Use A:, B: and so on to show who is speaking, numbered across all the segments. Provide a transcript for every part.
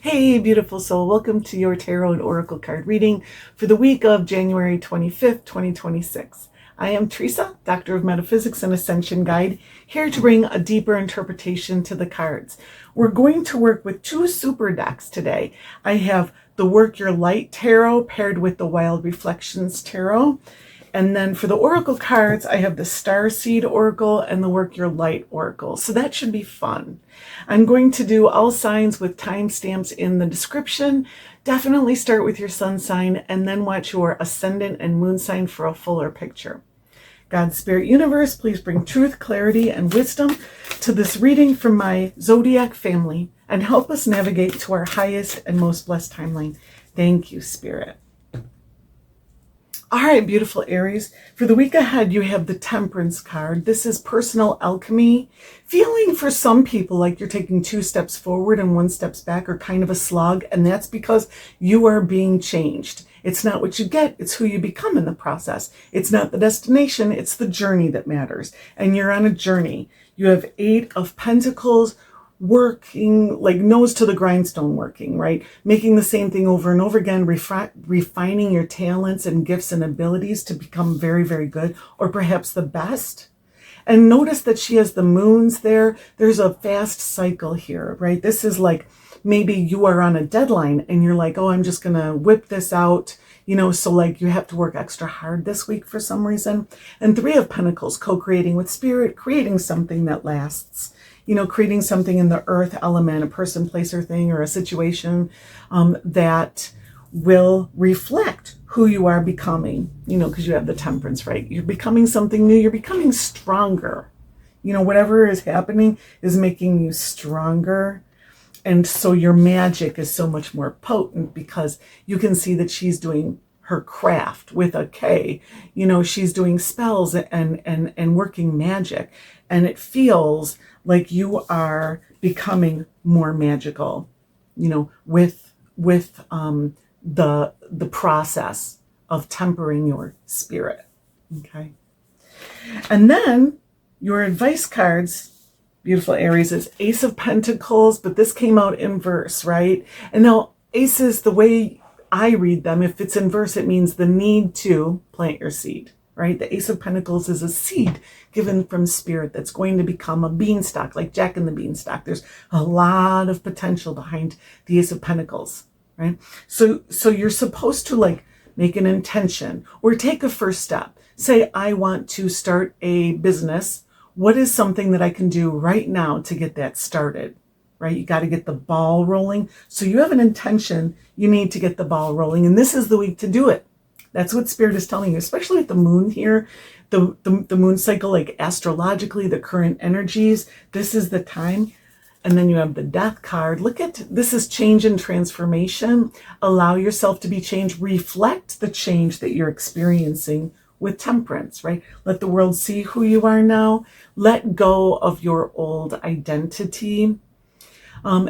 A: Hey, beautiful soul. Welcome to your Tarot and Oracle card reading for the week of January 25th, 2026. I am Teresa, Doctor of Metaphysics and Ascension Guide, here to bring a deeper interpretation to the cards. We're going to work with two super decks today. I have the Work Your Light Tarot paired with the Wild Reflections Tarot. And then for the Oracle cards, I have the Starseed Oracle and the Work Your Light Oracle. So that should be fun. I'm going to do all signs with timestamps in the description. Definitely start with your sun sign and then watch your ascendant and moon sign for a fuller picture. God, Spirit, Universe, please bring truth, clarity, and wisdom to this reading from my zodiac family and help us navigate to our highest and most blessed timeline. Thank you, Spirit. All right, beautiful Aries. For the week ahead, you have the Temperance card. This is personal alchemy. Feeling for some people like you're taking 2 steps forward and 1 step back, or kind of a slog, and that's because you are being changed. It's not what you get, it's who you become in the process. It's not the destination, it's the journey that matters. And you're on a journey. You have 8 of Pentacles, working like nose to the grindstone working, right? Making the same thing over and over again, refining your talents and gifts and abilities to become very, very good, or perhaps the best. And notice that she has the moons there. There's a fast cycle here, right? This is like maybe you are on a deadline and you're like, oh, I'm just going to whip this out, so like you have to work extra hard this week for some reason. And 3 of Pentacles, co-creating with Spirit, creating something that lasts. Creating something in the earth element, a person, place, or thing, or a situation that will reflect who you are becoming, because you have the Temperance, right? You're becoming something new. You're becoming stronger. Whatever is happening is making you stronger. And so your magic is so much more potent because you can see that she's doing her craft with a K. She's doing spells and working magic. And it feels like you are becoming more magical, with the process of tempering your spirit. Okay. And then your advice cards, beautiful Aries, is Ace of Pentacles, but this came out in verse, right? And now aces, the way I read them, if it's in verse, it means the need to plant your seed, right? The Ace of Pentacles is a seed given from Spirit that's going to become a beanstalk, like Jack and the Beanstalk. There's a lot of potential behind the Ace of Pentacles, right? So you're supposed to like make an intention or take a first step. Say, I want to start a business. What is something that I can do right now to get that started, right? You got to get the ball rolling. So you have an intention, you need to get the ball rolling. And this is the week to do it. That's what Spirit is telling you, especially with the moon here, the moon cycle, like astrologically, the current energies. This is the time. And then you have the Death card. Look at, this is change and transformation. Allow yourself to be changed. Reflect the change that you're experiencing with Temperance, right? Let the world see who you are now. Let go of your old identity.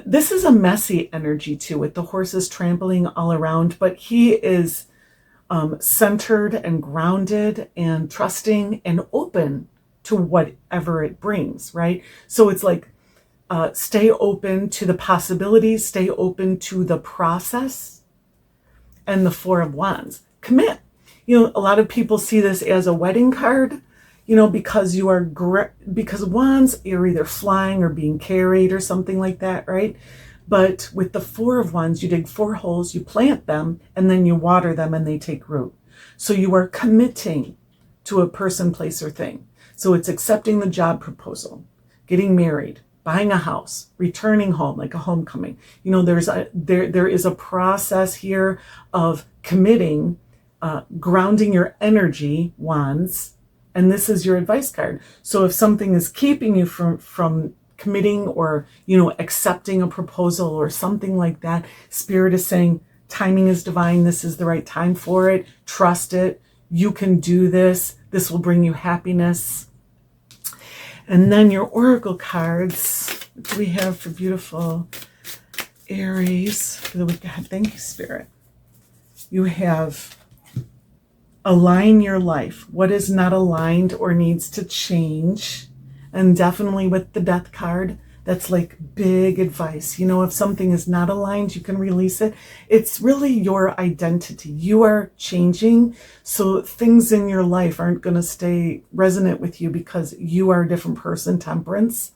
A: This is a messy energy too, with the horses trampling all around, but he is centered and grounded and trusting and open to whatever it brings, right? So it's like, stay open to the possibilities, stay open to the process. And the 4 of Wands, commit. A lot of people see this as a wedding card, because you are, because Wands, you're either flying or being carried or something like that, right? But with the 4 of Wands, you dig 4 holes, you plant them, and then you water them and they take root. So you are committing to a person, place, or thing. So it's accepting the job proposal, getting married, buying a house, returning home, like a homecoming. There is a process here of committing, grounding your energy, Wands, and this is your advice card. So if something is keeping you from committing or, accepting a proposal or something like that, Spirit is saying, timing is divine. This is the right time for it. Trust it. You can do this. This will bring you happiness. And then your oracle cards, what do we have for beautiful Aries for the week ahead? Thank you, Spirit. You have align your life. What is not aligned or needs to change? And definitely with the Death card, That's like big advice. You know, if something is not aligned, you can release it. It's really your identity. You are changing. So things in your life aren't going to stay resonant with you because you are a different person, Temperance.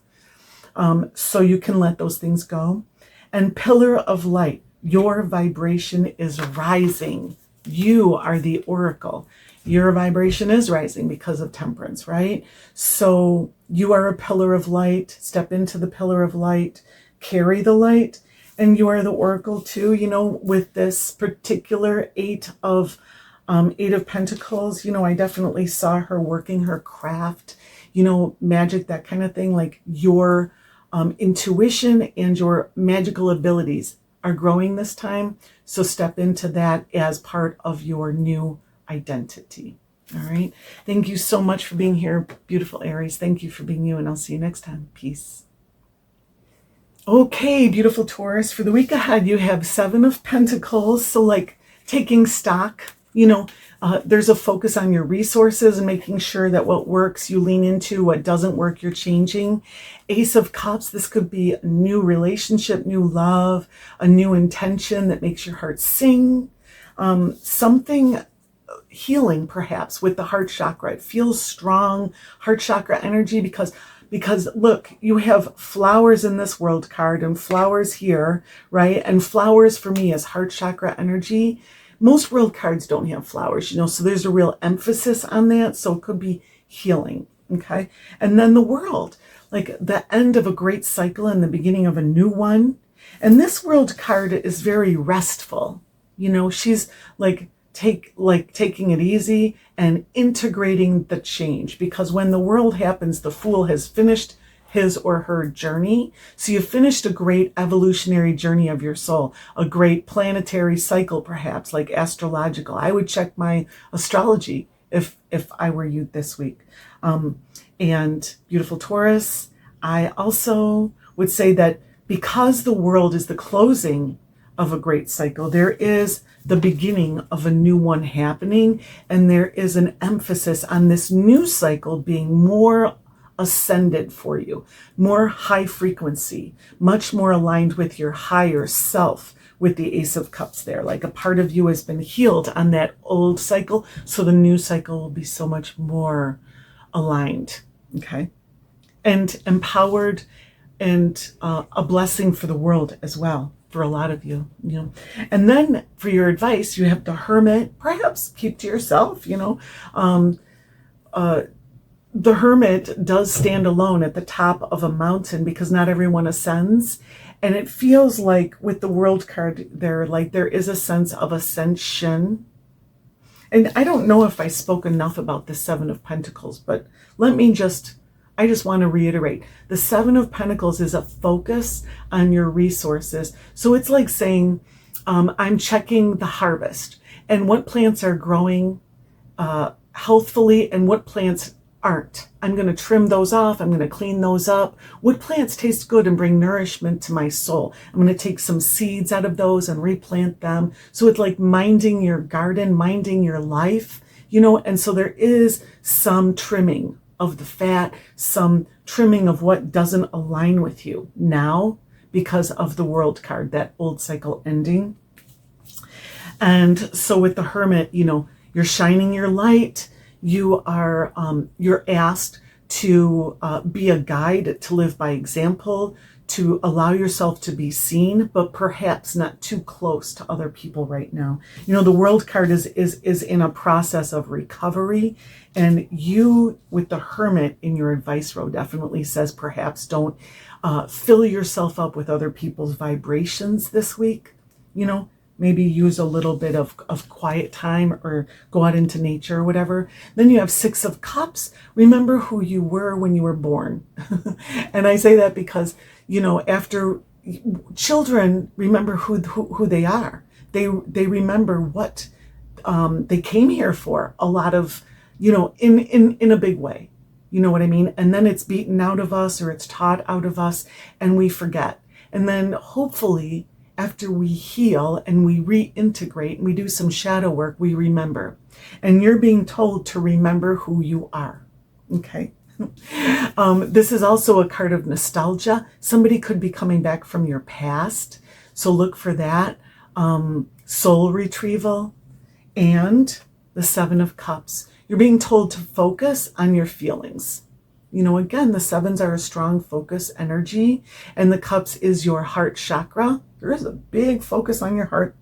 A: So you can let those things go. And pillar of light, your vibration is rising. You are the oracle. Your vibration is rising because of Temperance, right? So you are a pillar of light. Step into the pillar of light, carry the light, and you are the oracle too. You know, with this particular Eight of Pentacles, you know, I definitely saw her working her craft, you know, magic, that kind of thing. Like your intuition and your magical abilities are growing this time. So step into that as part of your new identity. All right. Thank you so much for being here, beautiful Aries. Thank you for being you, and I'll see you next time. Peace. Okay, beautiful Taurus. For the week ahead, you have Seven of Pentacles. So like taking stock, you know, there's a focus on your resources and making sure that what works, you lean into. What doesn't work, you're changing. Ace of Cups, this could be a new relationship, new love, a new intention that makes your heart sing. Something healing perhaps with the heart chakra. It feels strong, heart chakra energy, because look, you have flowers in this world card and flowers here, right? And flowers for me is heart chakra energy. Most world cards don't have flowers, you know, so there's a real emphasis on that. So it could be healing, okay? And then the World, like the end of a great cycle and the beginning of a new one. And this World card is very restful. You know, she's like taking it easy and integrating the change, because when the World happens, the Fool has finished his or her journey. So you finished a great evolutionary journey of your soul, a great planetary cycle, perhaps like astrological. I would check my astrology if I were you this week. And beautiful Taurus, I also would say that because the World is the closing of a great cycle, there is the beginning of a new one happening, and there is an emphasis on this new cycle being more ascended for you, more high frequency, much more aligned with your higher self, with the Ace of Cups there. Like a part of you has been healed on that old cycle, so the new cycle will be so much more aligned, okay? And empowered, and a blessing for the world as well, for a lot of you, you know. And then for your advice, you have the Hermit. Perhaps keep to yourself, you know. The Hermit does stand alone at the top of a mountain because not everyone ascends. And it feels like with the World card there, like there is a sense of ascension. And I don't know if I spoke enough about the Seven of Pentacles, but I just want to reiterate, the Seven of Pentacles is a focus on your resources. So it's like saying, I'm checking the harvest and what plants are growing healthfully and what plants aren't. I'm going to trim those off. I'm going to clean those up. What plants taste good and bring nourishment to my soul? I'm going to take some seeds out of those and replant them. So it's like minding your garden, minding your life, you know, and so there is some trimming of the fat, some trimming of what doesn't align with you now because of the World card, that old cycle ending. And so with the Hermit, you know, you're shining your light. You are, you're asked to be a guide, to live by example, to allow yourself to be seen, but perhaps not too close to other people right now. You know, the World card is in a process of recovery, and you, with the Hermit in your advice row, definitely says perhaps don't fill yourself up with other people's vibrations this week. You know, maybe use a little bit of quiet time or go out into nature or whatever. Then you have Six of Cups. Remember who you were when you were born. And I say that because, you know, after children remember who they are. They remember what they came here for. A lot of, you know, in a big way. You know what I mean? And then it's beaten out of us or it's taught out of us and we forget. And then hopefully after we heal and we reintegrate and we do some shadow work, we remember. And you're being told to remember who you are. Okay? This is also a card of nostalgia. Somebody could be coming back from your past, so look for that. Soul retrieval, and the Seven of Cups. You're being told to focus on your feelings. You know, again, the sevens are a strong focus energy, and the cups is your heart chakra. There is a big focus on your heart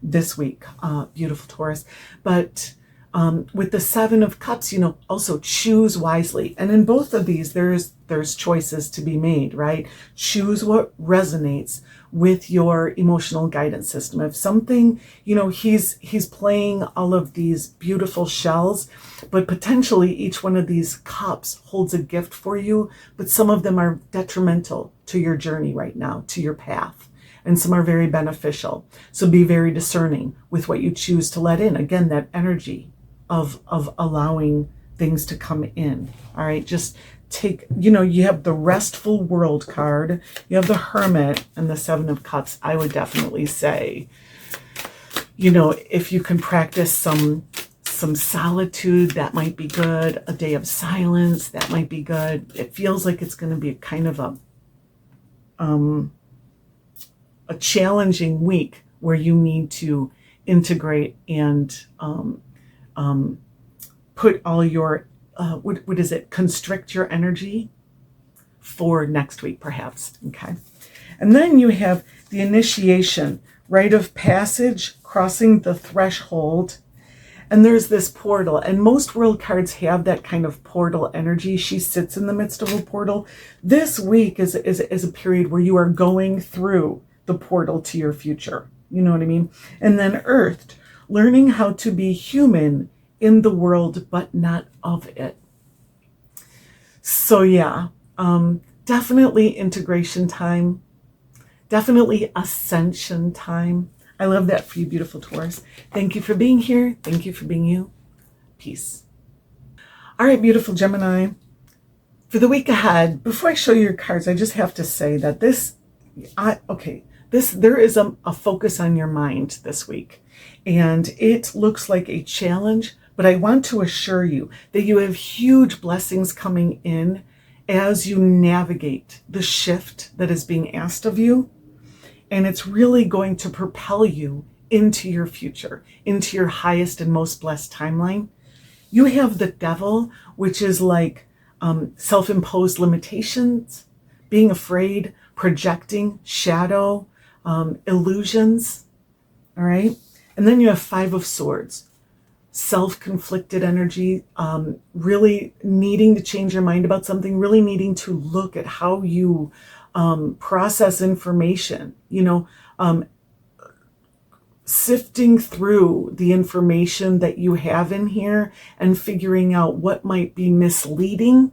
A: this week, beautiful Taurus. But with the Seven of Cups, you know, also choose wisely. And in both of these, there's choices to be made, right? Choose what resonates with your emotional guidance system. If something, you know, he's playing all of these beautiful shells, but potentially each one of these cups holds a gift for you, but some of them are detrimental to your journey right now, to your path, and some are very beneficial. So be very discerning with what you choose to let in. Again, that energy of allowing things to come in. All right, just take, you know, you have the Restful World card, you have the Hermit, and the Seven of Cups. I would definitely say, you know, if you can practice some solitude, that might be good. A day of silence, that might be good. It feels like it's going to be kind of a challenging week where you need to integrate and put all your what is it? Constrict your energy for next week, perhaps. Okay. And then you have the initiation, rite of passage, crossing the threshold. And there's this portal. And most world cards have that kind of portal energy. She sits in the midst of a portal. This week is a period where you are going through the portal to your future. You know what I mean? And then earthed, learning how to be human in the world, but not of it. So yeah, definitely integration time, definitely ascension time. I love that for you, beautiful Taurus. Thank you for being here. Thank you for being you. Peace. All right, beautiful Gemini. For the week ahead, before I show you your cards, I just have to say that there is a focus on your mind this week, and it looks like a challenge. But I want to assure you that you have huge blessings coming in as you navigate the shift that is being asked of you. And it's really going to propel you into your future, into your highest and most blessed timeline. You have the Devil, which is like self-imposed limitations, being afraid, projecting, shadow, illusions. All right. And then you have Five of Swords. Self-conflicted energy, really needing to change your mind about something, really needing to look at how you process information, you know, sifting through the information that you have in here and figuring out what might be misleading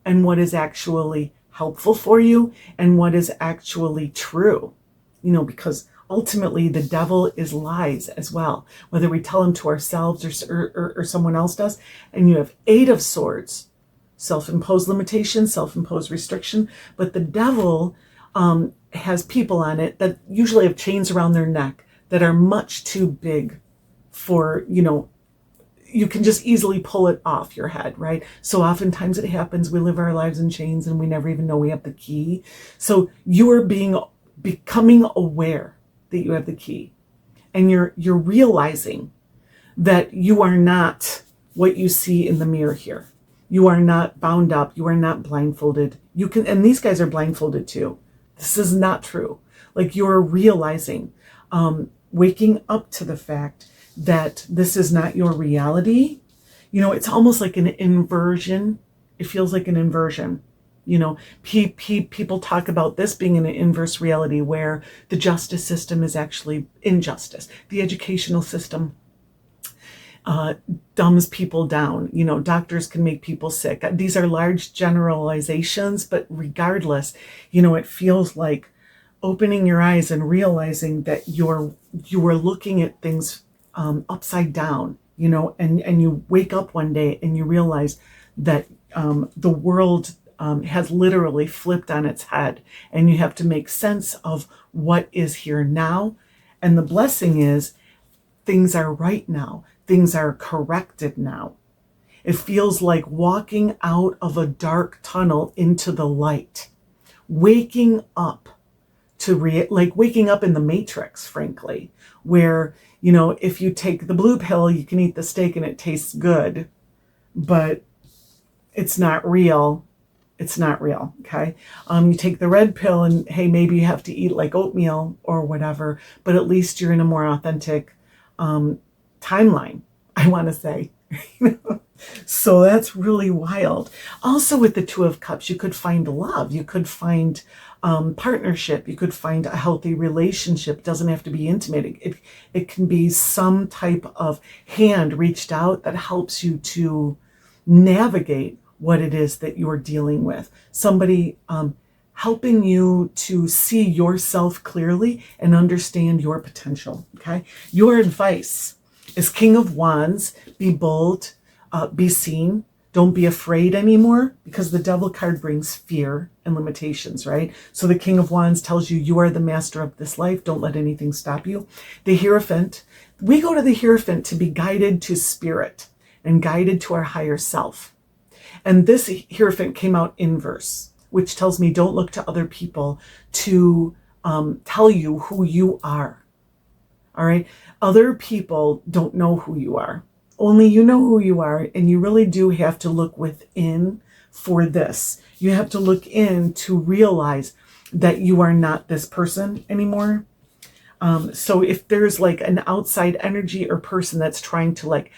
A: and what is actually helpful for you and what is actually true, you know, because ultimately the devil is lies as well, whether we tell them to ourselves or someone else does. And you have Eight of Swords, self-imposed limitation, self-imposed restriction. But the devil has people on it that usually have chains around their neck that are much too big for, you know, you can just easily pull it off your head, right? So oftentimes it happens, we live our lives in chains and we never even know we have the key. So you are becoming aware that you have the key, and you're realizing that you are not what you see in the mirror here. You are not bound up. You are not blindfolded. You can, and these guys are blindfolded too. This is not true. Like, you're realizing, waking up to the fact that this is not your reality. You know, it's almost like an inversion. It feels like an inversion. You know, people talk about this being an inverse reality where the justice system is actually injustice. The educational system dumbs people down. You know, doctors can make people sick. These are large generalizations, but regardless, you know, it feels like opening your eyes and realizing that you are looking at things upside down, you know, and you wake up one day and you realize that the world has literally flipped on its head, and you have to make sense of what is here now. And the blessing is things are right now. Things are corrected now. It feels like walking out of a dark tunnel into the light, waking up to like waking up in the Matrix, frankly, where, you know, if you take the blue pill, you can eat the steak and it tastes good, but it's not real. It's not real. Okay. You take the red pill and hey, maybe you have to eat like oatmeal or whatever, but at least you're in a more authentic timeline, I want to say. So that's really wild. Also with the Two of Cups, you could find love. You could find partnership. You could find a healthy relationship. It doesn't have to be intimate. It can be some type of hand reached out that helps you to navigate what it is that you're dealing with. Somebody helping you to see yourself clearly and understand your potential. Okay. Your advice is King of Wands. Be bold, be seen. Don't be afraid anymore, because the Devil card brings fear and limitations, right? So the King of Wands tells you, you are the master of this life. Don't let anything stop you. The Hierophant, we go to the Hierophant to be guided to spirit and guided to our higher self. And this Hierophant came out inverse, which tells me don't look to other people to tell you who you are. All right. Other people don't know who you are. Only you know who you are, and you really do have to look within for this. You have to look in to realize that you are not this person anymore. So if there's like an outside energy or person that's trying to like,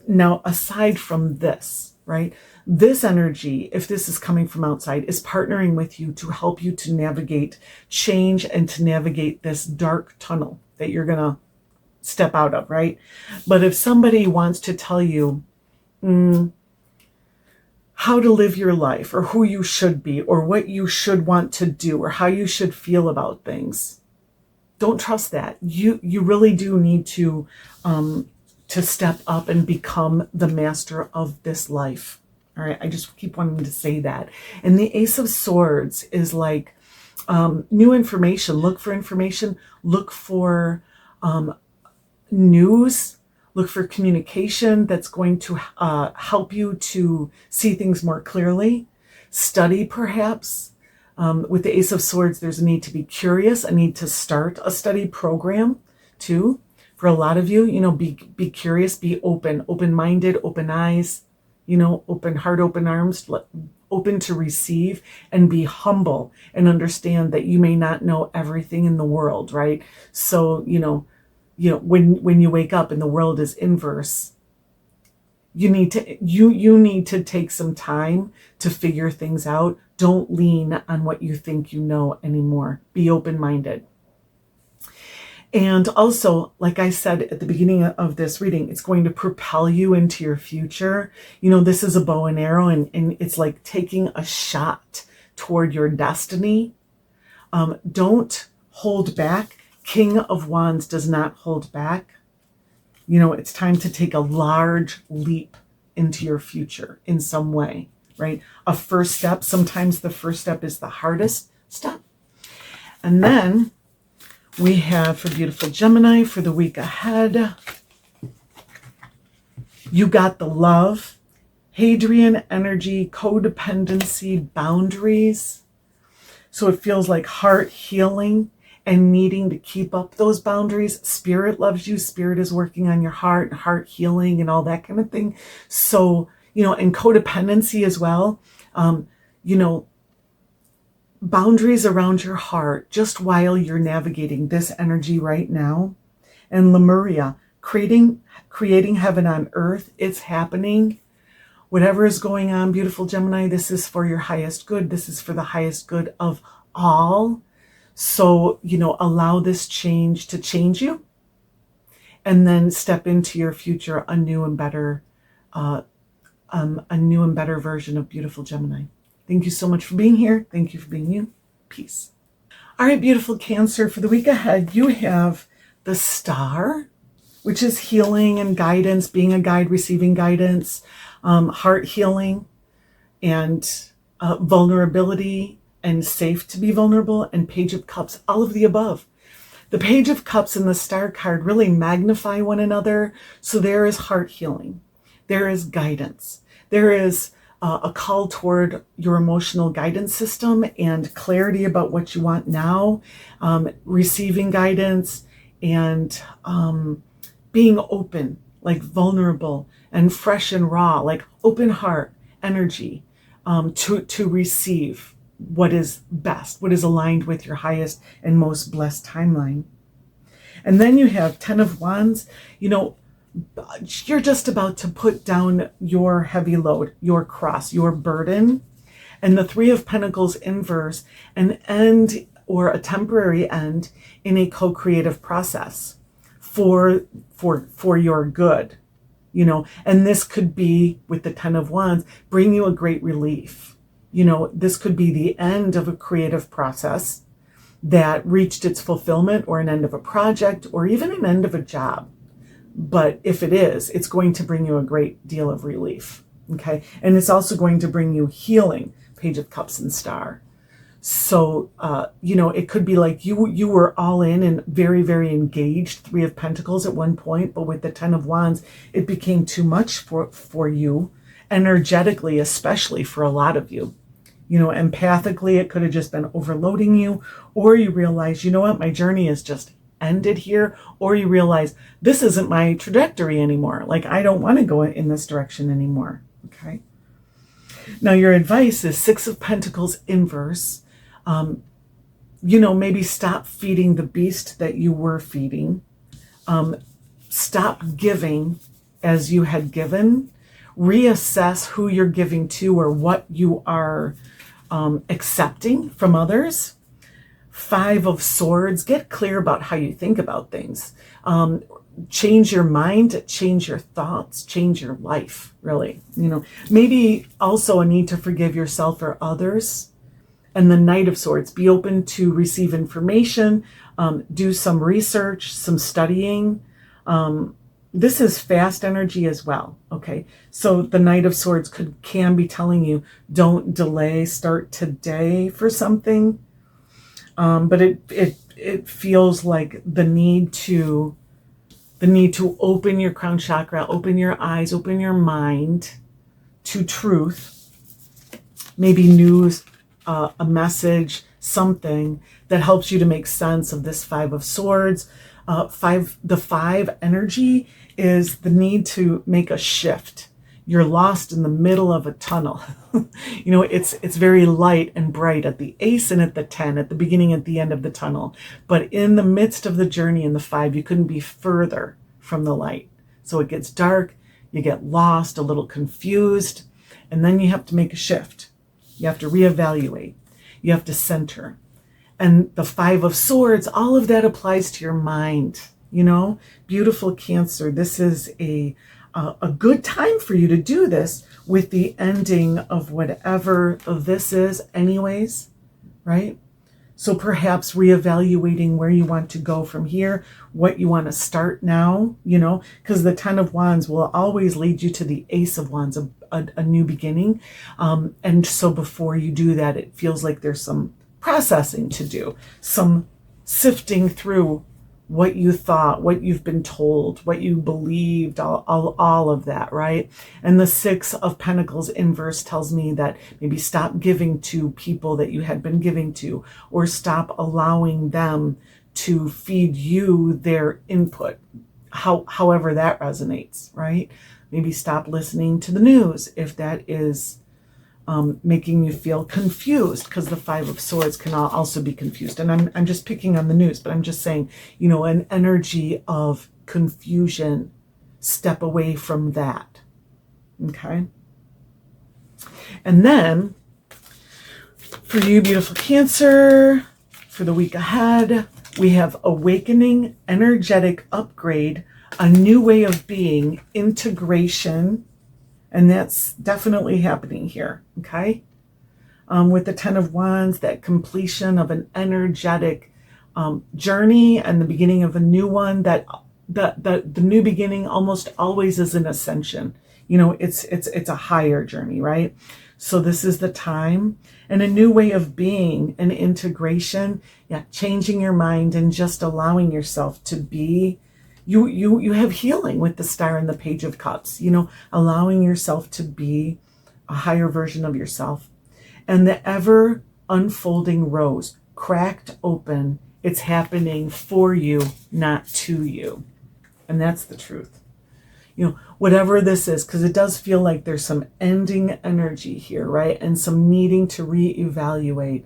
A: now aside from this, right? This energy, if this is coming from outside, is partnering with you to help you to navigate change and to navigate this dark tunnel that you're going to step out of, right? But if somebody wants to tell you how to live your life, or who you should be, or what you should want to do, or how you should feel about things, don't trust that. You really do need to step up and become the master of this life. All right. I just keep wanting to say that. And the Ace of Swords is like new information. Look for information. Look for news. Look for communication that's going to help you to see things more clearly. Study, perhaps. With the Ace of Swords, there's a need to be curious, a need to start a study program too. For a lot of you, you know, be curious, be open-minded, open eyes, you know, open heart, open arms, open to receive, and be humble and understand that you may not know everything in the world, right? So, you know, when you wake up and the world is inverse, you need to take some time to figure things out. Don't lean on what you think you know anymore. Be open-minded. And also, like I said at the beginning of this reading, it's going to propel you into your future. You know, this is a bow and arrow, and it's like taking a shot toward your destiny. Don't hold back. King of Wands does not hold back. You know, it's time to take a large leap into your future in some way, right? A first step. Sometimes the first step is the hardest step. And then we have for beautiful Gemini for the week ahead, you got the love, Hadrian energy, codependency, boundaries. So it feels like heart healing and needing to keep up those boundaries. Spirit loves you. Spirit is working on your heart healing and all that kind of thing. So, you know, and codependency as well. You know, boundaries around your heart just while you're navigating this energy right now. And Lemuria, creating heaven on earth. It's happening. Whatever is going on, beautiful Gemini, this is for your highest good. This is for the highest good of all. So, you know, allow this change to change you, and then step into your future, a new and better version of beautiful Gemini. Thank you so much for being here. Thank you for being you. Peace. All right, beautiful Cancer, for the week ahead, you have the Star, which is healing and guidance, being a guide, receiving guidance, heart healing, and vulnerability, and safe to be vulnerable, and Page of Cups, all of the above. The Page of Cups and the Star card really magnify one another. So there is heart healing. there is guidance. There is a call toward your emotional guidance system and clarity about what you want now, receiving guidance, and being open, like vulnerable and fresh and raw, like open heart energy, to receive what is best, what is aligned with your highest and most blessed timeline. And then you have 10 of Wands. You know, you're just about to put down your heavy load, your cross, your burden. And the 3 of Pentacles inverse, an end or a temporary end in a co-creative process for your good, you know. And this could be, with the 10 of Wands, bring you a great relief. You know, this could be the end of a creative process that reached its fulfillment, or an end of a project, or even an end of a job. But if it is, it's going to bring you a great deal of relief. Okay. And it's also going to bring you healing, Page of Cups and Star. So, you know, it could be like you were all in and very, very engaged, 3 of Pentacles at one point, but with the 10 of Wands, it became too much for you, energetically, especially for a lot of you. You know, empathically, it could have just been overloading you, or you realize, you know what, my journey is just ended here, or you realize this isn't my trajectory anymore. Like, I don't want to go in this direction anymore. Okay. Now, your advice is 6 of Pentacles inverse. You know, maybe stop feeding the beast that you were feeding. Stop giving as you had given. Reassess who you're giving to, or what you are accepting from others. 5 of Swords, get clear about how you think about things. Change your mind, change your thoughts, change your life, really. You know, maybe also a need to forgive yourself or others. And the Knight of Swords, be open to receive information, do some research, some studying. This is fast energy as well. Okay. So the Knight of Swords can be telling you, don't delay, start today for something. But it feels like the need to open your crown chakra, open your eyes, open your mind to truth, maybe news, a message, something that helps you to make sense of this 5 of Swords. The 5 energy is the need to make a shift. You're lost in the middle of a tunnel. You know, it's very light and bright at the Ace and at the 10, at the beginning, at the end of the tunnel. But in the midst of the journey in the 5, you couldn't be further from the light. So it gets dark, you get lost, a little confused, and then you have to make a shift. You have to reevaluate. You have to center. And the 5 of Swords, all of that applies to your mind. You know, beautiful Cancer. This is a good time for you to do this with the ending of whatever this is anyways, right? So perhaps reevaluating where you want to go from here, what you want to start now, you know, because the 10 of Wands will always lead you to the Ace of Wands, a new beginning. And so before you do that, it feels like there's some processing to do, some sifting through what you thought, what you've been told, what you believed, all of that, right? And the 6 of Pentacles inverse tells me that maybe stop giving to people that you had been giving to, or stop allowing them to feed you their input, however that resonates, right? Maybe stop listening to the news if that is making you feel confused, because the 5 of Swords can also be confused. And I'm just picking on the news, but I'm just saying, you know, an energy of confusion, step away from that. Okay. And then for you, beautiful Cancer, for the week ahead, we have awakening, energetic upgrade, a new way of being, integration. And that's definitely happening here, okay? With the 10 of Wands, that completion of an energetic journey and the beginning of a new one, that the new beginning almost always is an ascension. You know, it's a higher journey, right? So this is the time, and a new way of being, an integration, changing your mind and just allowing yourself to be You have healing with the Star and the Page of Cups, allowing yourself to be a higher version of yourself. And the ever unfolding rose, cracked open, it's happening for you, not to you. And that's the truth. Whatever this is, because it does feel like there's some ending energy here, right? And some needing to reevaluate.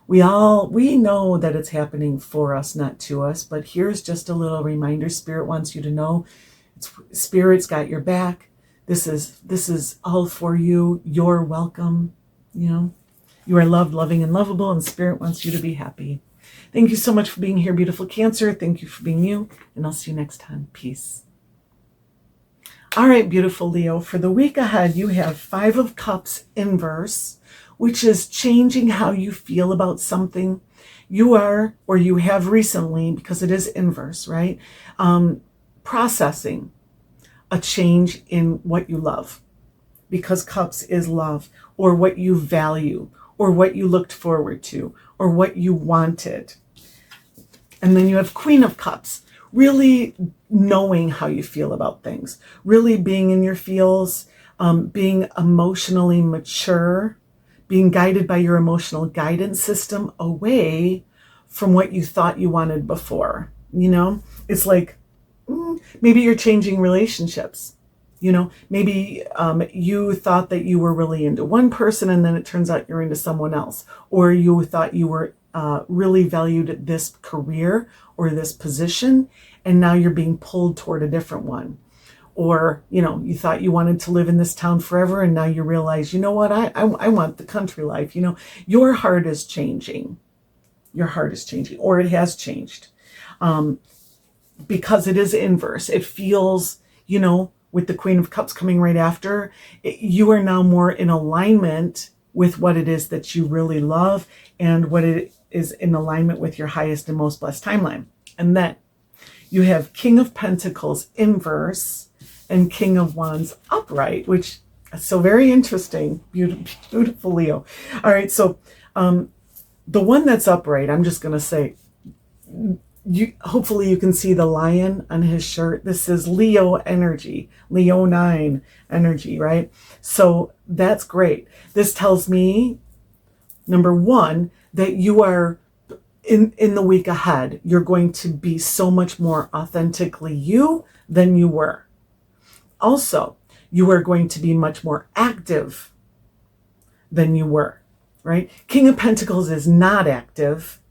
A: We know that it's happening for us, not to us, but here's just a little reminder. Spirit wants you to know, Spirit's got your back. This is all for you. You're welcome. You are loved, loving, and lovable, and Spirit wants you to be happy. Thank you so much for being here, beautiful Cancer. Thank you for being you, and I'll see you next time. Peace. All right, beautiful Leo, for the week ahead, you have 5 of Cups inverse, which is changing how you feel about something. You are, or you have recently, because it is inverse, right? Processing a change in what you love, because Cups is love, or what you value, or what you looked forward to, or what you wanted. And then you have Queen of Cups, really knowing how you feel about things, really being in your feels, being emotionally mature, being guided by your emotional guidance system away from what you thought you wanted before. It's like maybe you're changing relationships. Maybe you thought that you were really into one person and then it turns out you're into someone else. Or you thought you were really valued this career or this position, and now you're being pulled toward a different one. Or, you thought you wanted to live in this town forever, and now you realize, you know what, I want the country life. Your heart is changing. Your heart is changing, or it has changed. Because it is inverse. It feels, with the Queen of Cups coming right after, you are now more in alignment with what it is that you really love and what it is in alignment with your highest and most blessed timeline. And then you have King of Pentacles inverse and King of Wands upright, which is so very interesting. Beautiful Leo. All right, so the one that's upright, I'm just going to say, hopefully you can see the lion on his shirt. This is Leo energy, Leonine energy, right? So that's great. This tells me, number one, that you are in the week ahead, you're going to be so much more authentically you than you were. Also, you are going to be much more active than you were, right? King of Pentacles is not active.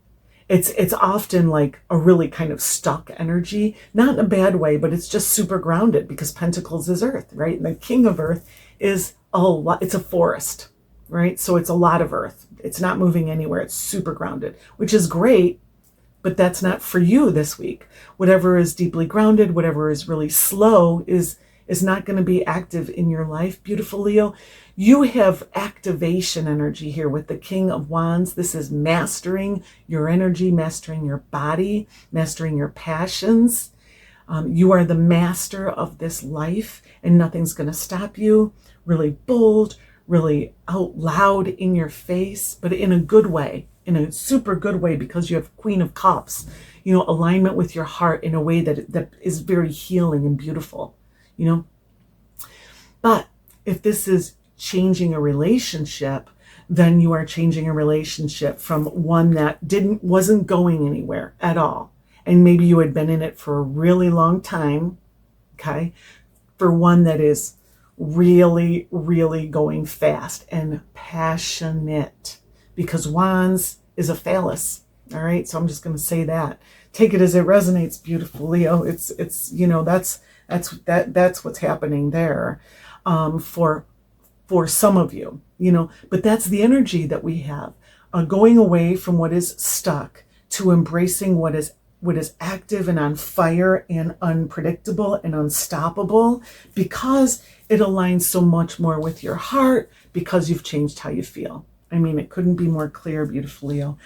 A: It's often like a really kind of stuck energy, not in a bad way, but it's just super grounded because Pentacles is earth, right? And the King of Earth is it's a forest, right? So it's a lot of earth. It's not moving anywhere. It's super grounded, which is great, but that's not for you this week. Whatever is deeply grounded, whatever is really slow is not going to be active in your life, beautiful Leo. You have activation energy here with the King of Wands. This is mastering your energy, mastering your body, mastering your passions. You are the master of this life and nothing's going to stop you. Really bold, really out loud in your face, but in a good way, in a super good way, because you have Queen of Cups, alignment with your heart in a way that is very healing and beautiful, But if this is changing a relationship, then you are changing a relationship from one that wasn't going anywhere at all. And maybe you had been in it for a really long time, okay? For one that is really, really going fast and passionate, because Wands is a phallus. All right. So I'm just going to say that. Take it as it resonates, beautiful Leo. It's that's what's happening there for some of you, but that's the energy that we have, going away from what is stuck to embracing what is active and on fire and unpredictable and unstoppable, because it aligns so much more with your heart, because you've changed how you feel. I mean, it couldn't be more clear, beautiful Leo.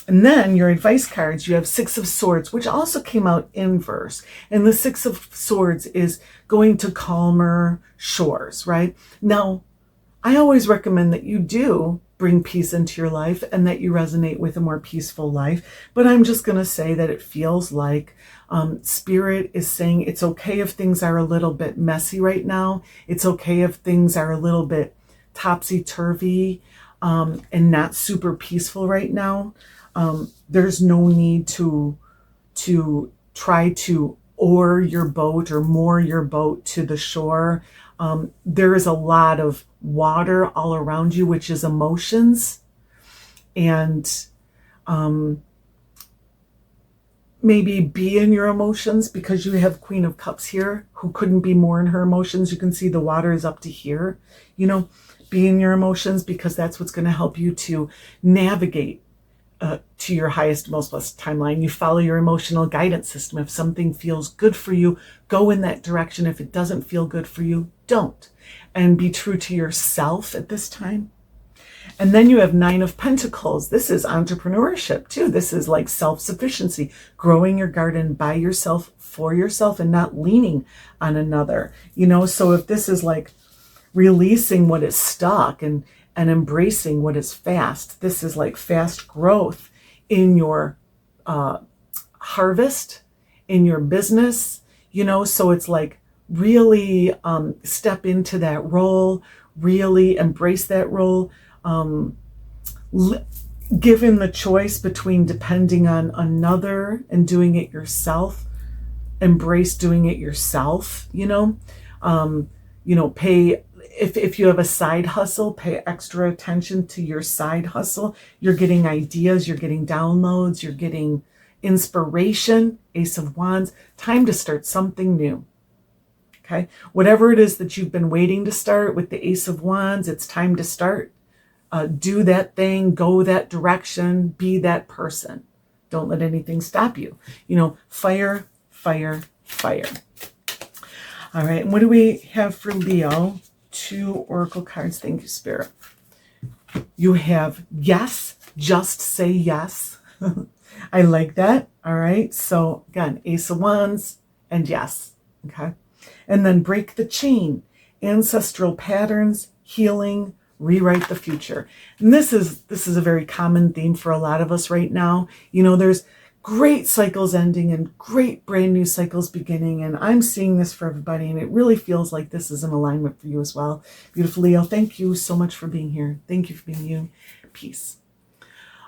A: And then your advice cards, you have Six of Swords, which also came out inverse. And the Six of Swords is going to calmer shores, right? Now, I always recommend that you do bring peace into your life and that you resonate with a more peaceful life. But I'm just going to say that it feels like Spirit is saying it's okay if things are a little bit messy right now. It's okay if things are a little bit topsy-turvy and not super peaceful right now. There's no need to try to oar your boat or moor your boat to the shore. There is a lot of water all around you, which is emotions. And maybe be in your emotions, because you have Queen of Cups here who couldn't be more in her emotions. You can see the water is up to here. You know, be in your emotions, because that's what's going to help you to navigate to your highest, most blessed timeline. You follow your emotional guidance system. If something feels good for you, go in that direction. If it doesn't feel good for you, don't. And be true to yourself at this time. And then you have Nine of Pentacles. This is entrepreneurship too. This is like self-sufficiency, growing your garden by yourself, for yourself, and not leaning on another. You know, so if this is like releasing what is stuck and embracing what is fast, this is like fast growth in your harvest, in your business, you know, so it's like really step into that role, really embrace that role. Given the choice between depending on another and doing it yourself, embrace doing it yourself, you know, pay, if you have a side hustle, pay extra attention to your side hustle. You're getting ideas, you're getting downloads, you're getting inspiration, Ace of Wands, time to start something new. Okay. Whatever it is that you've been waiting to start with the Ace of Wands, it's time to start. Do that thing, go that direction, be that person. Don't let anything stop you. You know, fire, fire, fire. All right. And what do we have for Leo? 2 oracle cards. Thank you, Spirit. You have yes, just say yes. I like that. All right. So again, Ace of Wands and yes. Okay. And then break the chain, ancestral patterns, healing, rewrite the future. And this is a very common theme for a lot of us right now. You know, there's great cycles ending and great brand new cycles beginning. And I'm seeing this for everybody. And it really feels like this is an alignment for you as well. Beautiful Leo, thank you so much for being here. Thank you for being you. Peace.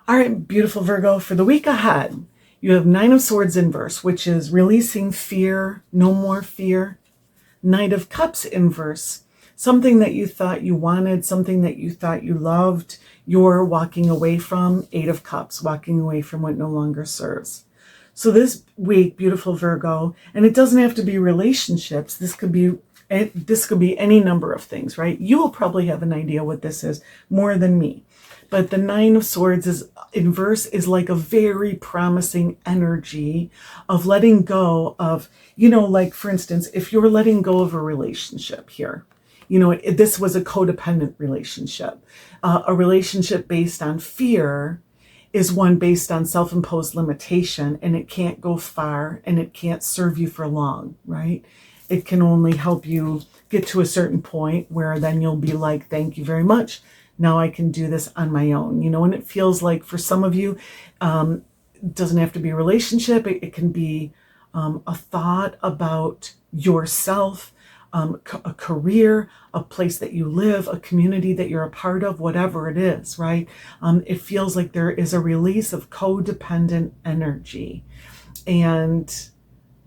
A: All right, beautiful Virgo, for the week ahead, you have 9 of Swords inverse, which is releasing fear, no more fear. Knight of Cups inverse, something that you thought you wanted, something that you thought you loved, you're walking away from. 8 of Cups, walking away from what no longer serves. So this week, beautiful Virgo, and it doesn't have to be relationships. This could be any number of things, right? You will probably have an idea what this is more than me. But the 9 of Swords is inverse, is like a very promising energy of letting go of, you know, like for instance, if you're letting go of a relationship here, you know, this was a codependent relationship. A relationship based on fear is one based on self-imposed limitation, and it can't go far and it can't serve you for long, right? It can only help you get to a certain point where then you'll be like, thank you very much. Now I can do this on my own, you know, and it feels like for some of you, it doesn't have to be a relationship. It can be a thought about yourself, a career, a place that you live, a community that you're a part of, whatever it is, right? It feels like there is a release of codependent energy. And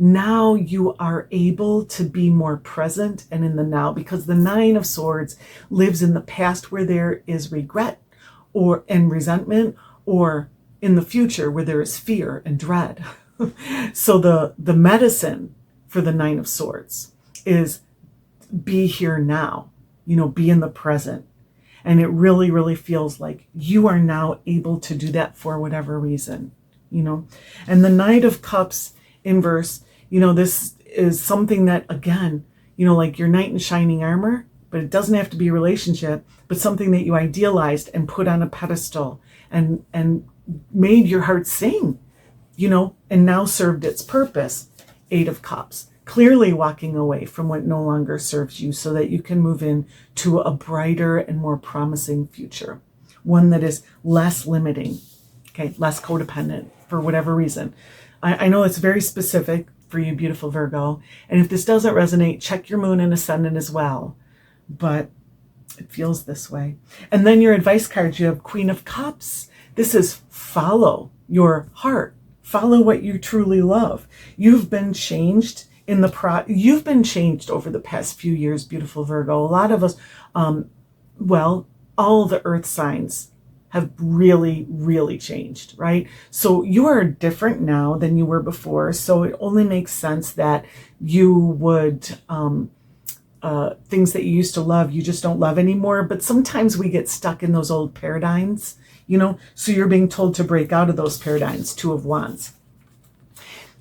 A: now you are able to be more present and in the now, because the 9 of Swords lives in the past where there is regret and resentment, or in the future where there is fear and dread. So the medicine for the 9 of Swords is be here now, you know, be in the present. And it really, really feels like you are now able to do that for whatever reason, you know. And the Knight of Cups inverse, you know, this is something that, again, you know, like your knight in shining armor, but it doesn't have to be a relationship, but something that you idealized and put on a pedestal and made your heart sing, you know, and now served its purpose. 8 of Cups, clearly walking away from what no longer serves you so that you can move in to a brighter and more promising future, one that is less limiting, okay, less codependent for whatever reason. I know it's very specific for you, beautiful Virgo. And if this doesn't resonate, check your moon and ascendant as well. But it feels this way. And then your advice cards, you have Queen of Cups. This is follow your heart. Follow what you truly love. You've been changed you've been changed over the past few years, beautiful Virgo. A lot of us, all the earth signs have really, really changed, right? So you are different now than you were before. So it only makes sense that you would, things that you used to love, you just don't love anymore. But sometimes we get stuck in those old paradigms, so you're being told to break out of those paradigms. Two of Wands.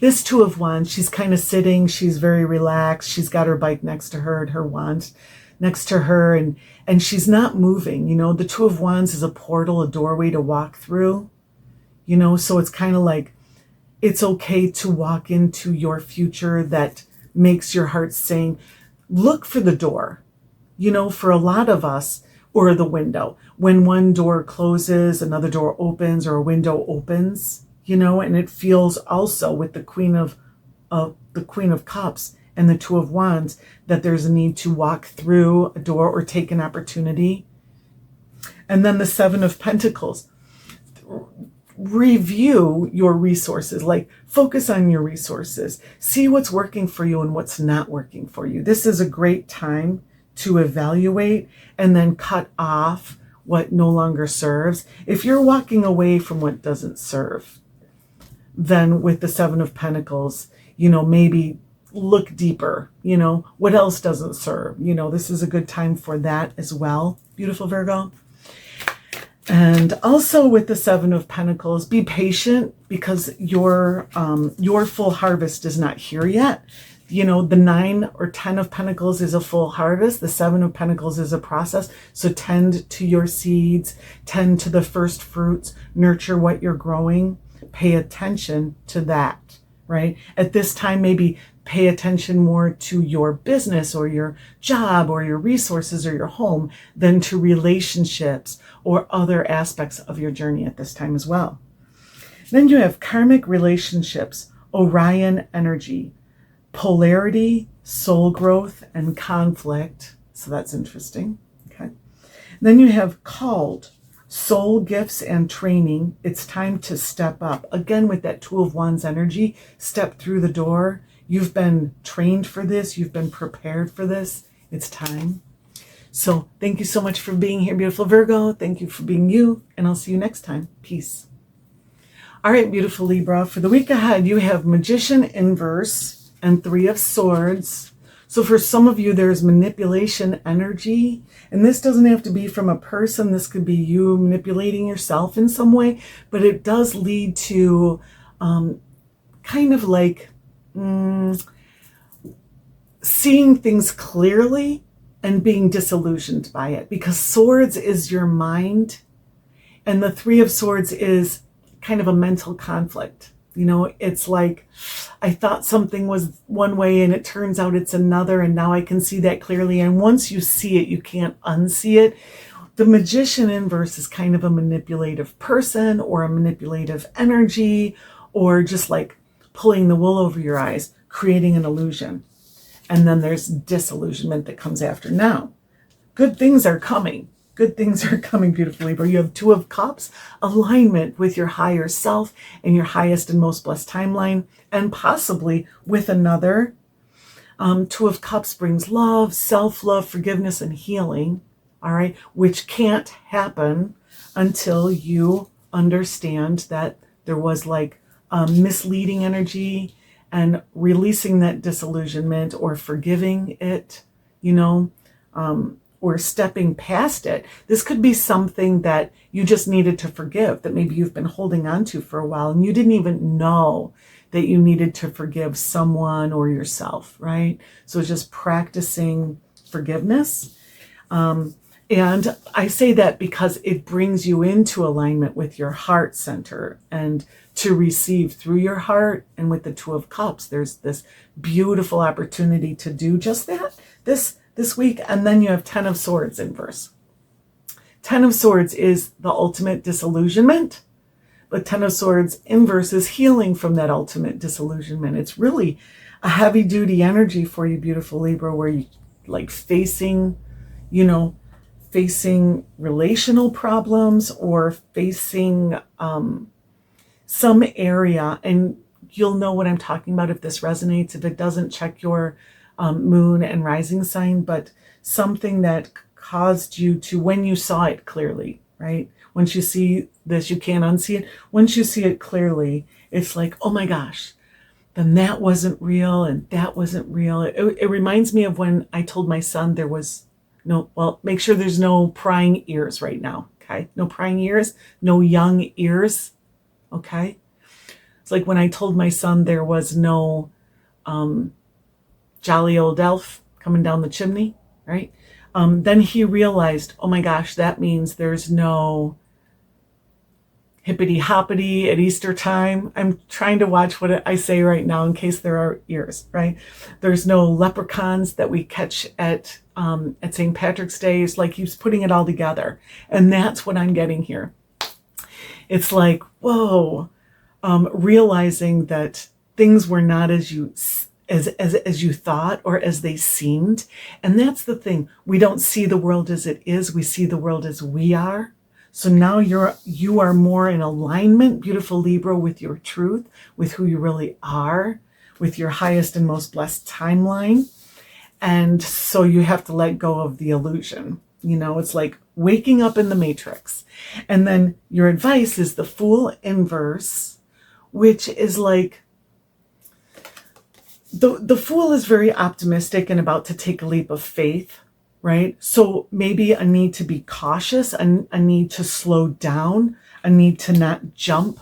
A: This Two of Wands, she's kind of sitting, she's very relaxed. She's got her bike next to her and her wand next to her, and she's not moving. The Two of Wands is a portal, a doorway to walk through, so it's kind of like it's okay to walk into your future that makes your heart sing. Look for the door, for a lot of us, or the window. When one door closes, another door opens, or a window opens, and it feels also with the Queen of Cups and the Two of Wands that there's a need to walk through a door or take an opportunity. And then the Seven of Pentacles. Review your resources, like focus on your resources. See what's working for you and what's not working for you. This is a great time to evaluate and then cut off what no longer serves. If you're walking away from what doesn't serve, then with the Seven of Pentacles, maybe look deeper, what else doesn't serve? This is a good time for that as well, beautiful Virgo. And also with the Seven of Pentacles, be patient because your full harvest is not here yet. The 9 or 10 of Pentacles is a full harvest. The 7 of Pentacles is a process. So tend to your seeds, tend to the first fruits, nurture what you're growing, pay attention to that, right? At this time, maybe pay attention more to your business or your job or your resources or your home than to relationships or other aspects of your journey at this time as well. Then you have karmic relationships, Orion energy, polarity, soul growth, and conflict. So that's interesting. Okay. Then you have called, soul gifts and training. It's time to step up. Again, with that Two of Wands energy, step through the door. You've been trained for this. You've been prepared for this. It's time. So thank you so much for being here, beautiful Virgo. Thank you for being you, and I'll see you next time. Peace. All right, beautiful Libra. For the week ahead, you have Magician inverse and Three of Swords. So for some of you, there's manipulation energy, and this doesn't have to be from a person. This could be you manipulating yourself in some way, but it does lead to kind of like seeing things clearly and being disillusioned by it, because Swords is your mind and the Three of Swords is kind of a mental conflict. It's like I thought something was one way and it turns out it's another, and now I can see that clearly, and once you see it, you can't unsee it. The Magician inverse is kind of a manipulative person or a manipulative energy, or just like pulling the wool over your eyes, creating an illusion. And then there's disillusionment that comes after. Now, good things are coming. Good things are coming, beautiful Libra. You have Two of Cups, alignment with your higher self and your highest and most blessed timeline, and possibly with another. Two of Cups brings love, self-love, forgiveness, and healing, all right, which can't happen until you understand that there was like misleading energy, and releasing that disillusionment or forgiving it, or stepping past it. This could be something that you just needed to forgive, that maybe you've been holding on to for a while and you didn't even know that you needed to forgive someone or yourself, right? So just practicing forgiveness. And I say that because it brings you into alignment with your heart center and to receive through your heart. And with the Two of Cups, there's this beautiful opportunity to do just that this week. And then you have Ten of Swords inverse. Ten of Swords is the ultimate disillusionment, But Ten of Swords inverse is healing from that ultimate disillusionment. It's really a heavy duty energy for you, beautiful Libra, where you like facing, facing relational problems or facing some area. And you'll know what I'm talking about if this resonates. If it doesn't, check your moon and rising sign, but something that caused you to, when you saw it clearly, right? Once you see this, you can't unsee it. Once you see it clearly, it's like, oh my gosh, then that wasn't real and that wasn't real. It reminds me of when I told my son there was make sure there's no prying ears right now, okay? No prying ears, no young ears, okay? It's like when I told my son there was no jolly old elf coming down the chimney, right? Then he realized, oh my gosh, that means there's no hippity hoppity at Easter time. I'm trying to watch what I say right now in case there are ears, right? There's no leprechauns that we catch at St. Patrick's Day. It's like he's putting it all together. And that's what I'm getting here. It's like, whoa, realizing that things were not as you thought or as they seemed. And that's the thing. We don't see the world as it is. We see the world as we are. So now you are more in alignment, beautiful Libra, with your truth, with who you really are, with your highest and most blessed timeline. And so you have to let go of the illusion. It's like waking up in the matrix. And then your advice is the Fool inverse, which is like, the Fool is very optimistic and about to take a leap of faith, right? So maybe a need to be cautious, a need to slow down, a need to not jump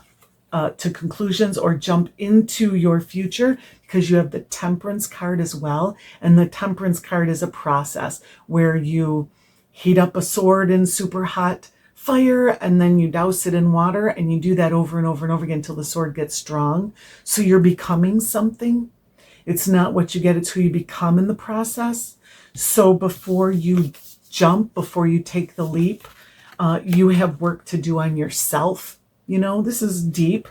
A: to conclusions or jump into your future, because you have the Temperance card as well. And the Temperance card is a process where you heat up a sword in super hot fire and then you douse it in water, and you do that over and over and over again until the sword gets strong. So you're becoming something. It's not what you get, it's who you become in the process. So before you jump, before you take the leap, you have work to do on yourself. This is deep,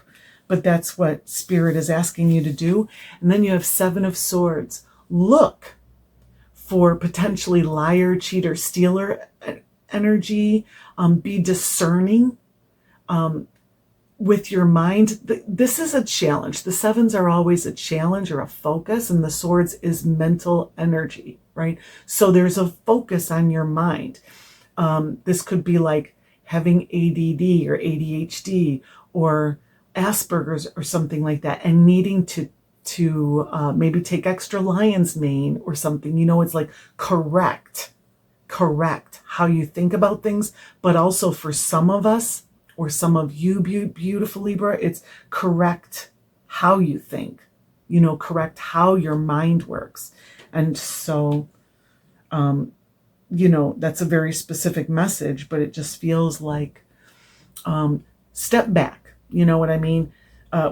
A: but that's what Spirit is asking you to do. And then you have Seven of Swords. Look for potentially liar, cheater, stealer energy. Be discerning with your mind. This is a challenge. The sevens are always a challenge or a focus, and the swords is mental energy, right? So there's a focus on your mind. This could be like having ADD or ADHD or Asperger's or something like that, and needing to maybe take extra lion's mane or something. It's like correct how you think about things, but also for some of us, or some of you, beautiful Libra, it's correct how you think, correct how your mind works. And so, that's a very specific message, but it just feels like step back. You know what I mean?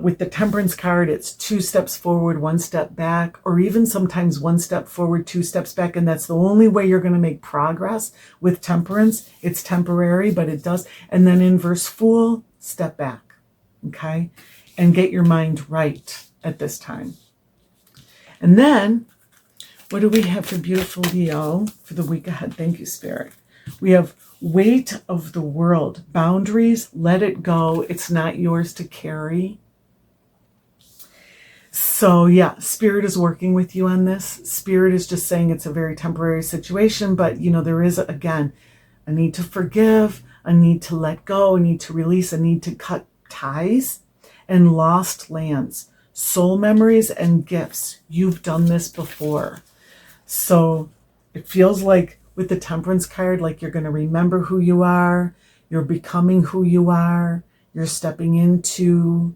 A: With the Temperance card, it's 2 steps forward, 1 step back, or even sometimes 1 step forward, 2 steps back. And that's the only way you're going to make progress with Temperance. It's temporary, but it does. And then inverse Fool, step back, okay? And get your mind right at this time. And then, what do we have for beautiful Leo for the week ahead? Thank you, Spirit. We have weight of the world, boundaries, let it go. It's not yours to carry. So yeah, Spirit is working with you on this. Spirit is just saying it's a very temporary situation, but there is, again, a need to forgive, a need to let go, a need to release, a need to cut ties and lost lands, soul memories and gifts. You've done this before. So it feels like with the Temperance card, like you're going to remember who you are, you're becoming who you are, you're stepping into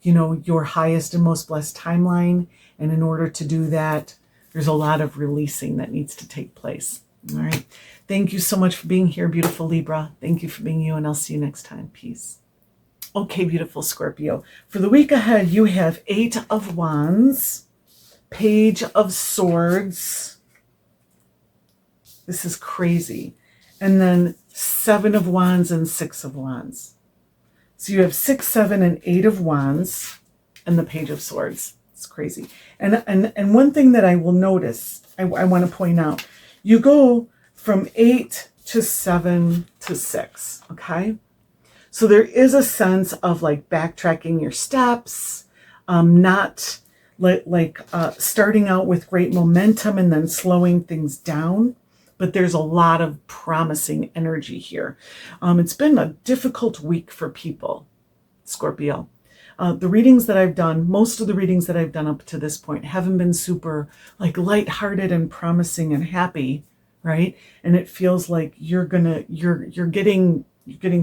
A: your highest and most blessed timeline. And in order to do that, there's a lot of releasing that needs to take place. All right. Thank you so much for being here, beautiful Libra. Thank you for being you, and I'll see you next time. Peace. Okay, beautiful Scorpio. For the week ahead, you have 8 of Wands, Page of Swords. This is crazy. And then 7 of Wands and 6 of Wands. So you have 6, 7, and 8 of Wands and the Page of Swords. It's crazy. And one thing that I will notice, I want to point out, you go from 8 to 7 to 6, okay? So there is a sense of like backtracking your steps, not like starting out with great momentum and then slowing things down. But there's a lot of promising energy here. It's been a difficult week for people, Scorpio. The readings that I've done, most of the readings that I've done up to this point haven't been super like lighthearted and promising and happy, right? And it feels like you're getting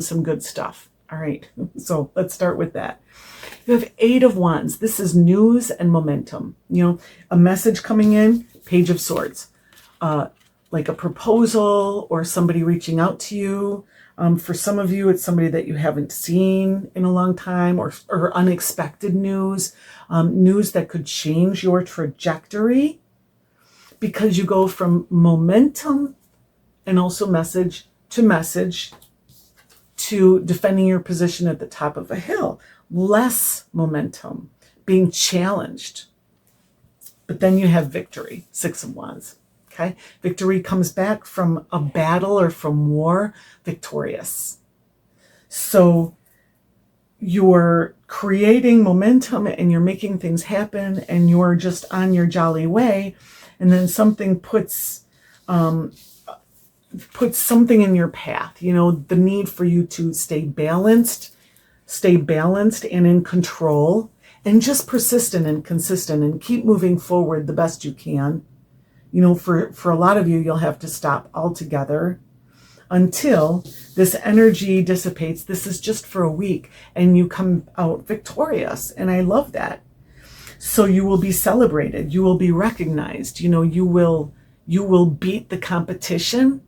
A: some good stuff. All right, so let's start with that. You have 8 of Wands. This is news and momentum. You know, a message coming in, Page of Swords. Like a proposal or somebody reaching out to you. For some of you, it's somebody that you haven't seen in a long time, or unexpected news, news that could change your trajectory, because you go from momentum and also message to defending your position at the top of a hill. Less momentum, being challenged. But then you have victory, 6 of Wands. Okay, victory comes back from a battle or from war, victorious. So you're creating momentum and you're making things happen and you're just on your jolly way. And then something puts something in your path, you know, the need for you to stay balanced and in control and just persistent and consistent and keep moving forward the best you can. You know, for a lot of you, you'll have to stop altogether until this energy dissipates. This is just for a week and you come out victorious. And I love that. So you will be celebrated. You will be recognized. You know, you will beat the competition,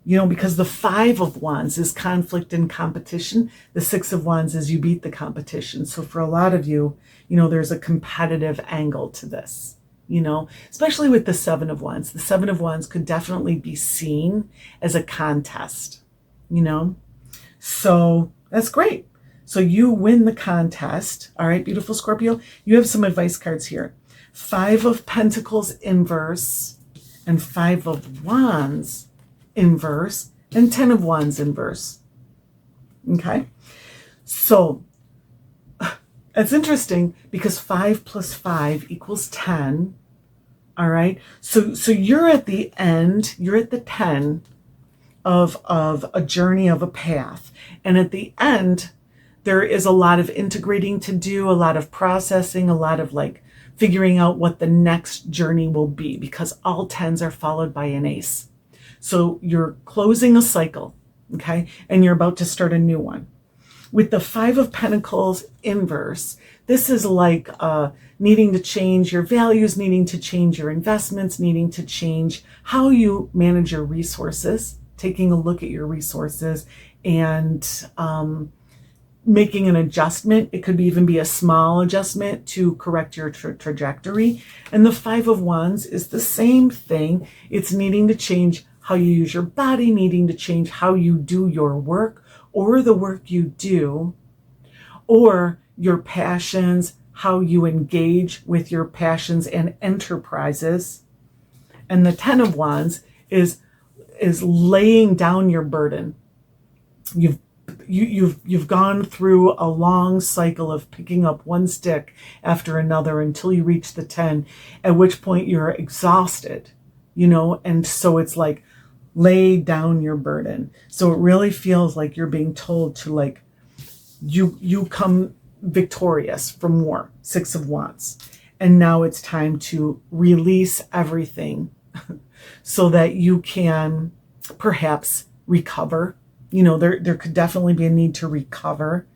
A: you know, because the 5 of Wands is conflict and competition. The 6 of Wands is you beat the competition. So for a lot of you, you know, there's a competitive angle to this. You know, especially with the 7 of Wands. The 7 of Wands could definitely be seen as a contest, you know. So that's great. So you win the contest. All right, beautiful Scorpio. You have some advice cards here. 5 of Pentacles inverse and 5 of Wands inverse and 10 of Wands inverse. Okay. So it's interesting because 5 plus 5 equals 10. All right. So you're at the end, you're at the 10 of a journey, of a path. And at the end, there is a lot of integrating to do, a lot of processing, a lot of like figuring out what the next journey will be, because all 10s are followed by an ace. So you're closing a cycle, okay? And you're about to start a new one. With the 5 of Pentacles inverse, this is like needing to change your values, needing to change your investments, needing to change how you manage your resources, taking a look at your resources and making an adjustment. It could even be a small adjustment to correct your trajectory. And the 5 of Wands is the same thing. It's needing to change how you use your body, needing to change how you do your work, or the work you do, or your passions, how you engage with your passions and enterprises. And the 10 of Wands is laying down your burden. You've gone through a long cycle of picking up one stick after another until you reach the 10, at which point you're exhausted, you know, and so it's like, lay down your burden. So it really feels like you're being told to like, you come victorious from war, 6 of Wands. And now it's time to release everything so that you can perhaps recover. You know, there could definitely be a need to recover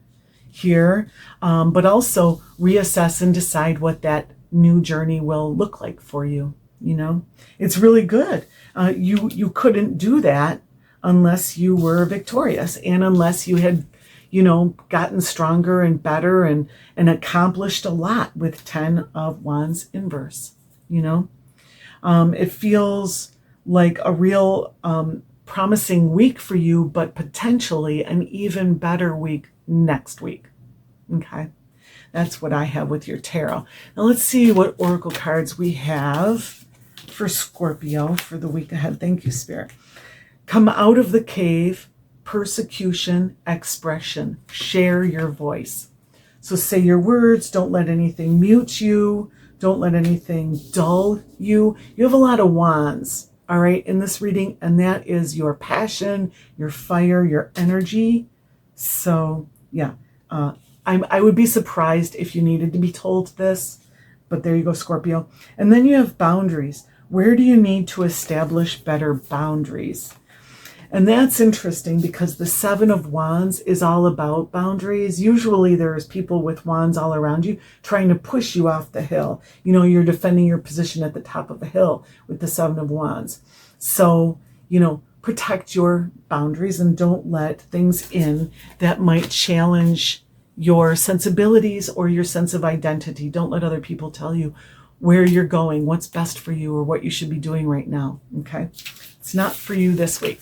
A: here, but also reassess and decide what that new journey will look like for you. You know, it's really good. You couldn't do that unless you were victorious and unless you had, you know, gotten stronger and better and accomplished a lot with 10 of Wands inverse. You know, it feels like a real promising week for you, but potentially an even better week next week. Okay. That's what I have with your tarot. Now let's see what oracle cards we have for Scorpio for the week ahead. Thank you, Spirit. Come out of the cave, persecution, expression. Share your voice. So say your words. Don't let anything mute you. Don't let anything dull you. You have a lot of wands, all right, in this reading, and that is your passion, your fire, your energy. So, yeah, I would be surprised if you needed to be told this, but there you go, Scorpio. And then you have boundaries. Where do you need to establish better boundaries? And that's interesting because the Seven of Wands is all about boundaries. Usually there's people with wands all around you trying to push you off the hill. You know, you're defending your position at the top of a hill with the Seven of Wands. So, you know, protect your boundaries and don't let things in that might challenge your sensibilities or your sense of identity. Don't let other people tell you where you're going, what's best for you, or what you should be doing right now. Okay? It's not for you this week.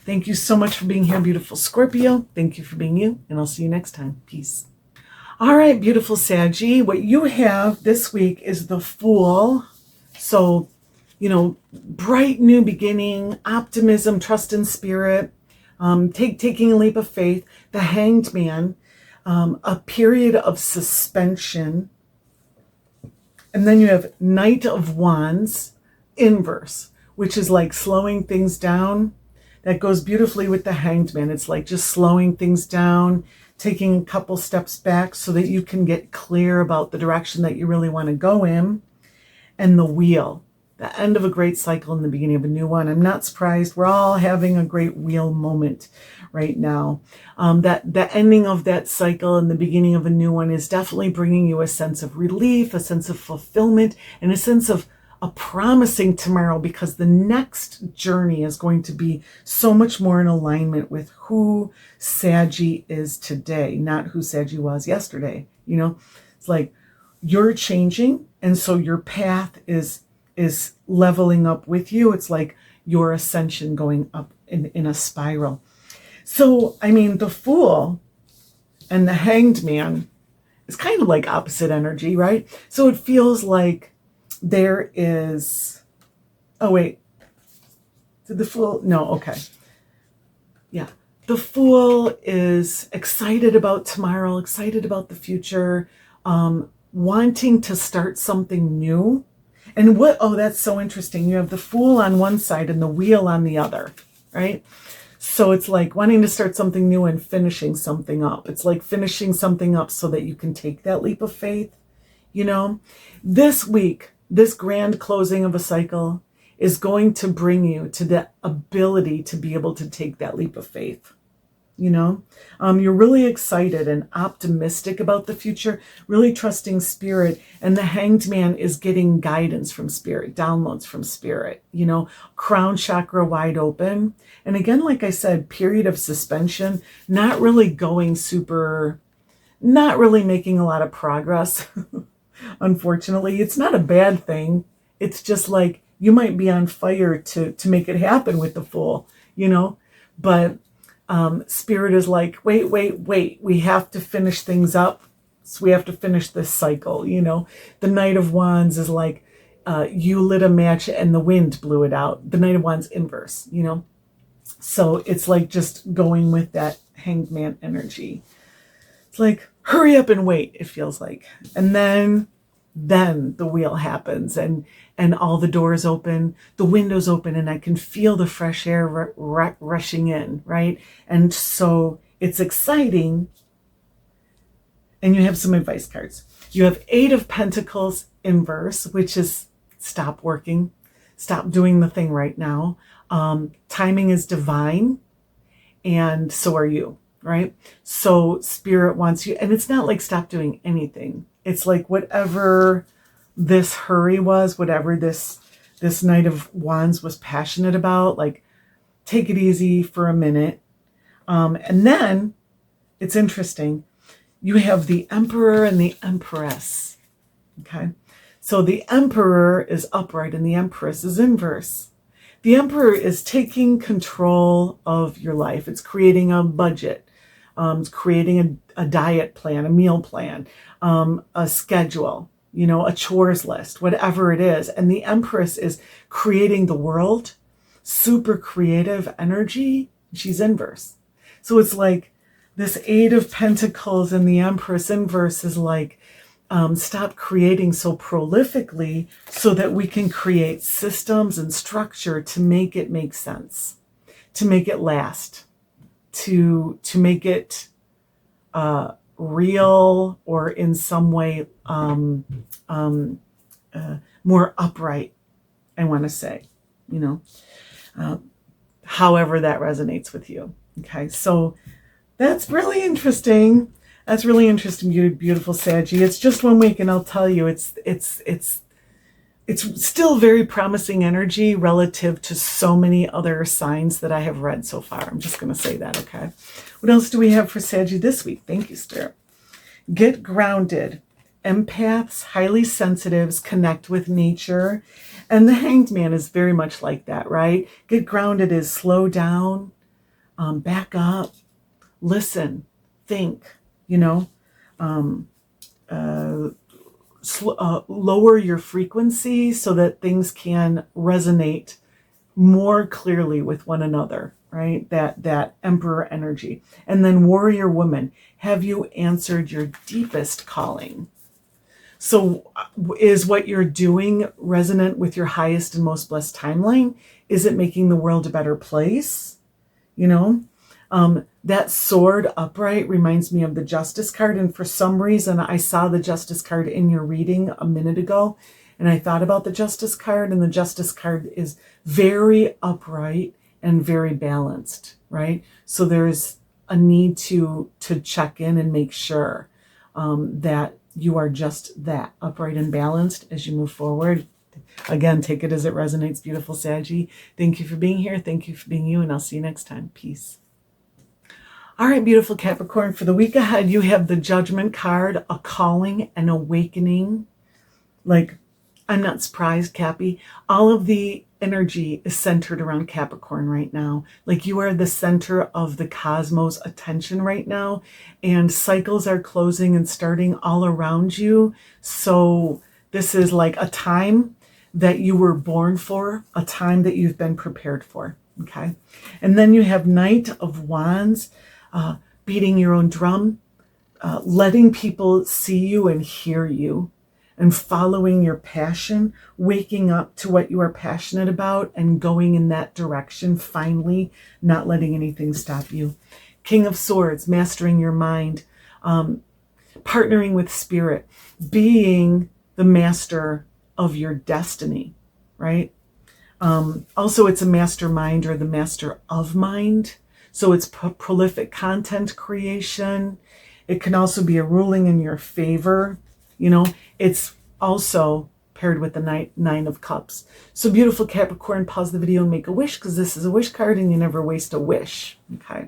A: Thank you so much for being here, beautiful Scorpio. Thank you for being you, and I'll see you next time. Peace. All right, beautiful Saggy. What you have this week is the Fool. So, you know, bright new beginning, optimism, trust in spirit, taking a leap of faith. The Hanged Man, a period of suspension. And then you have Knight of Wands, inverse, which is like slowing things down. That goes beautifully with the Hanged Man. It's like just slowing things down, taking a couple steps back so that you can get clear about the direction that you really want to go in. And the Wheel, the end of a great cycle and the beginning of a new one. I'm not surprised. We're all having a great wheel moment right now. That the ending of that cycle and the beginning of a new one is definitely bringing you a sense of relief, a sense of fulfillment, and a sense of a promising tomorrow, because the next journey is going to be so much more in alignment with who Saggy is today, not who Saggy was yesterday. You know, it's like you're changing, and so your path is leveling up with you. It's like your ascension going up in a spiral. So, I mean, the Fool and the Hanged Man is kind of like opposite energy, right? So it feels like there is, oh wait, did the Fool, no, okay. Yeah, the Fool is excited about tomorrow, excited about the future, wanting to start something new. And what, oh, that's so interesting. You have the Fool on one side and the Wheel on the other, right? So it's like wanting to start something new and finishing something up. It's like finishing something up so that you can take that leap of faith. You know, this week, this grand closing of a cycle is going to bring you to the ability to be able to take that leap of faith. You know, you're really excited and optimistic about the future, really trusting spirit. And the Hanged Man is getting guidance from spirit, downloads from spirit, you know, crown chakra wide open. And again, like I said, period of suspension, not really going super, not really making a lot of progress. Unfortunately, it's not a bad thing. It's just like you might be on fire to make it happen with the Fool, you know, but spirit is like, wait, we have to finish things up. So we have to finish this cycle, you know. The Knight of Wands is like, you lit a match and the wind blew it out. The Knight of Wands inverse, you know. So it's like just going with that Hanged Man energy. It's like, hurry up and wait, it feels like. And then the wheel happens and all the doors open, the windows open, and I can feel the fresh air rushing in, right? And so it's exciting. And you have some advice cards. You have Eight of Pentacles inverse, which is stop working, stop doing the thing right now. Timing is divine, and so are you. Right? So spirit wants you, and it's not like stop doing anything. It's like whatever this hurry was, whatever this Knight of Wands was passionate about, like take it easy for a minute. And then it's interesting. You have the Emperor and the Empress. Okay. So the Emperor is upright and the Empress is inverse. The Emperor is taking control of your life. It's creating a budget. creating a diet plan, a meal plan, a schedule, a chores list, whatever it is. And the Empress is creating the world, super creative energy. She's inverse. So it's like this Eight of Pentacles and the Empress inverse is like, stop creating so prolifically so that we can create systems and structure to make it make sense, to make it last, to make it real, or in some way more upright, I want to say, however that resonates with you. Okay, so that's really interesting. That's really interesting, beautiful Saggy. It's just 1 week, and I'll tell you, it's still very promising energy relative to so many other signs that I have read so far. I'm just going to say that, okay? What else do we have for Saggy this week? Thank you, Spirit. Get grounded. Empaths, highly sensitives, connect with nature. And the Hanged Man is very much like that, right? Get grounded is slow down, back up, listen, think, lower your frequency so that things can resonate more clearly with one another, right? That Emperor energy. And then Warrior Woman, have you answered your deepest calling? So is what you're doing resonant with your highest and most blessed timeline? Is it making the world a better place? That sword upright reminds me of the Justice card. And for some reason, I saw the Justice card in your reading a minute ago. And I thought about the Justice card. And the Justice card is very upright and very balanced, right? So there's a need to check in and make sure that you are just that upright and balanced as you move forward. Again, take it as it resonates, beautiful Saggy. Thank you for being here. Thank you for being you. And I'll see you next time. Peace. All right, beautiful Capricorn, for the week ahead, you have the Judgment card, a calling, an awakening. Like, I'm not surprised, Cappy. All of the energy is centered around Capricorn right now. Like, you are the center of the cosmos' attention right now, and cycles are closing and starting all around you. So this is like a time that you were born for, a time that you've been prepared for, okay? And then you have Knight of Wands, beating your own drum, letting people see you and hear you, and following your passion, waking up to what you are passionate about and going in that direction, finally, not letting anything stop you. King of Swords, mastering your mind, partnering with spirit, being the master of your destiny, right? Also, it's a mastermind or the master of mind. So it's prolific content creation. It can also be a ruling in your favor. It's also paired with the Nine of Cups. So beautiful Capricorn, pause the video and make a wish, because this is a wish card and you never waste a wish. Okay.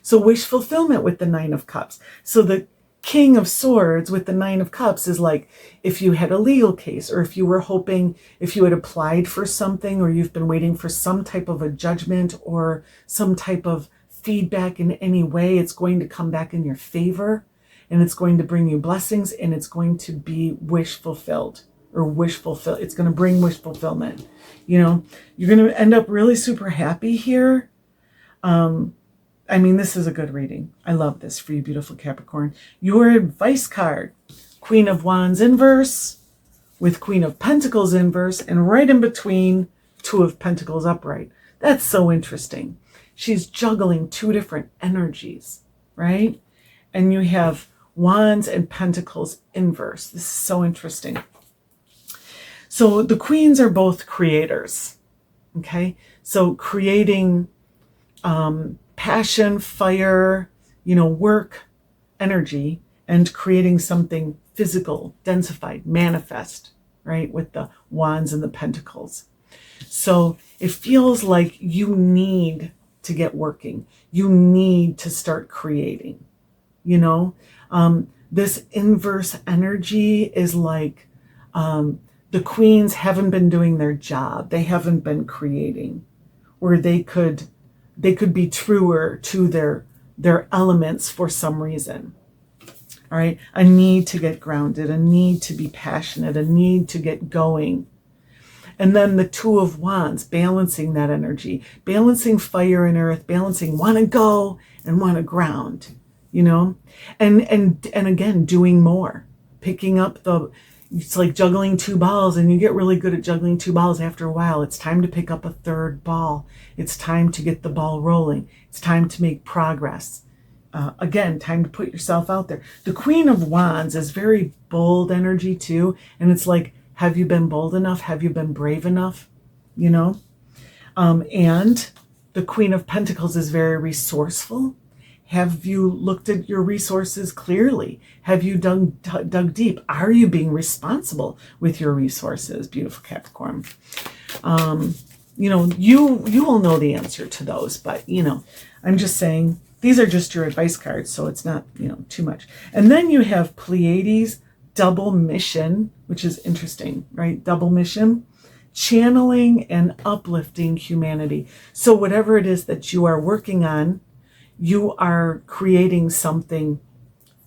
A: So wish fulfillment with the Nine of Cups. So the King of Swords with the Nine of Cups is like if you had a legal case, or if you were hoping, if you had applied for something, or you've been waiting for some type of a judgment or some type of feedback in any way, it's going to come back in your favor, and it's going to bring you blessings, and it's going to be wish fulfilled, or it's going to bring wish fulfillment. You're going to end up really super happy here. This is a good reading. I love this for you, beautiful Capricorn. Your advice card, Queen of Wands inverse with Queen of Pentacles inverse, and right in between, Two of Pentacles upright. That's so interesting. She's juggling two different energies, right? And you have Wands and Pentacles inverse. This is so interesting. So the queens are both creators, okay? So creating passion, fire, work, energy, and creating something physical, densified, manifest, right? With the Wands and the Pentacles. So it feels like you need to get working. You need to start creating, this inverse energy is like the queens haven't been doing their job. They haven't been creating, or they could be truer to their elements for some reason. All right, a need to get grounded, a need to be passionate, a need to get going. And then the Two of Wands, balancing that energy, balancing fire and earth, balancing want to go and want to ground, you know, and again, doing more, picking up it's like juggling two balls, and you get really good at juggling two balls after a while. It's time to pick up a third ball. It's time to get the ball rolling. It's time to make progress. Again, time to put yourself out there. The Queen of Wands is very bold energy too. And it's like, have you been bold enough? Have you been brave enough? You know? And the Queen of Pentacles is very resourceful. Have you looked at your resources clearly? Have you dug deep? Are you being responsible with your resources? Beautiful Capricorn. You know, you will know the answer to those, but, you know, I'm just saying, these are just your advice cards, so it's not, you know, too much. And then you have Pleiades, double mission, which is interesting, right? Double mission, channeling and uplifting humanity. So whatever it is that you are working on, you are creating something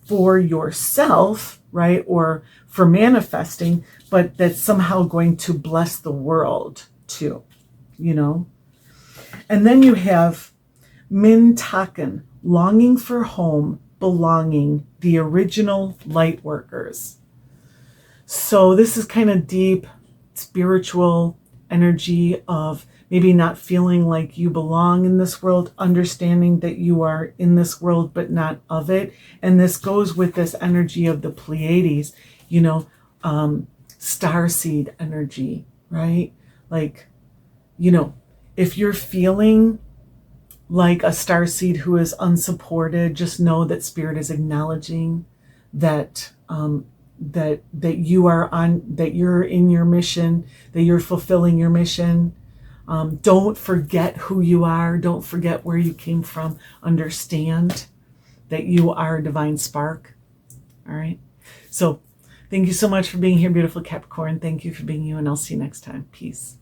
A: for yourself, right? Or for manifesting, but that's somehow going to bless the world too, you know? And then you have Mintaken, longing for home, belonging, the original light workers. So this is kind of deep, spiritual energy of maybe not feeling like you belong in this world, understanding that you are in this world but not of it. And this goes with this energy of the Pleiades, you know, starseed energy, right? Like, you know, if you're feeling like a starseed who is unsupported, just know that Spirit is acknowledging that that you are on, that you're in your mission, that you're fulfilling your mission. Don't forget who you are. Don't forget where you came from. Understand that you are a divine spark. All right. So thank you so much for being here, beautiful Capricorn. Thank you for being you, and I'll see you next time. Peace.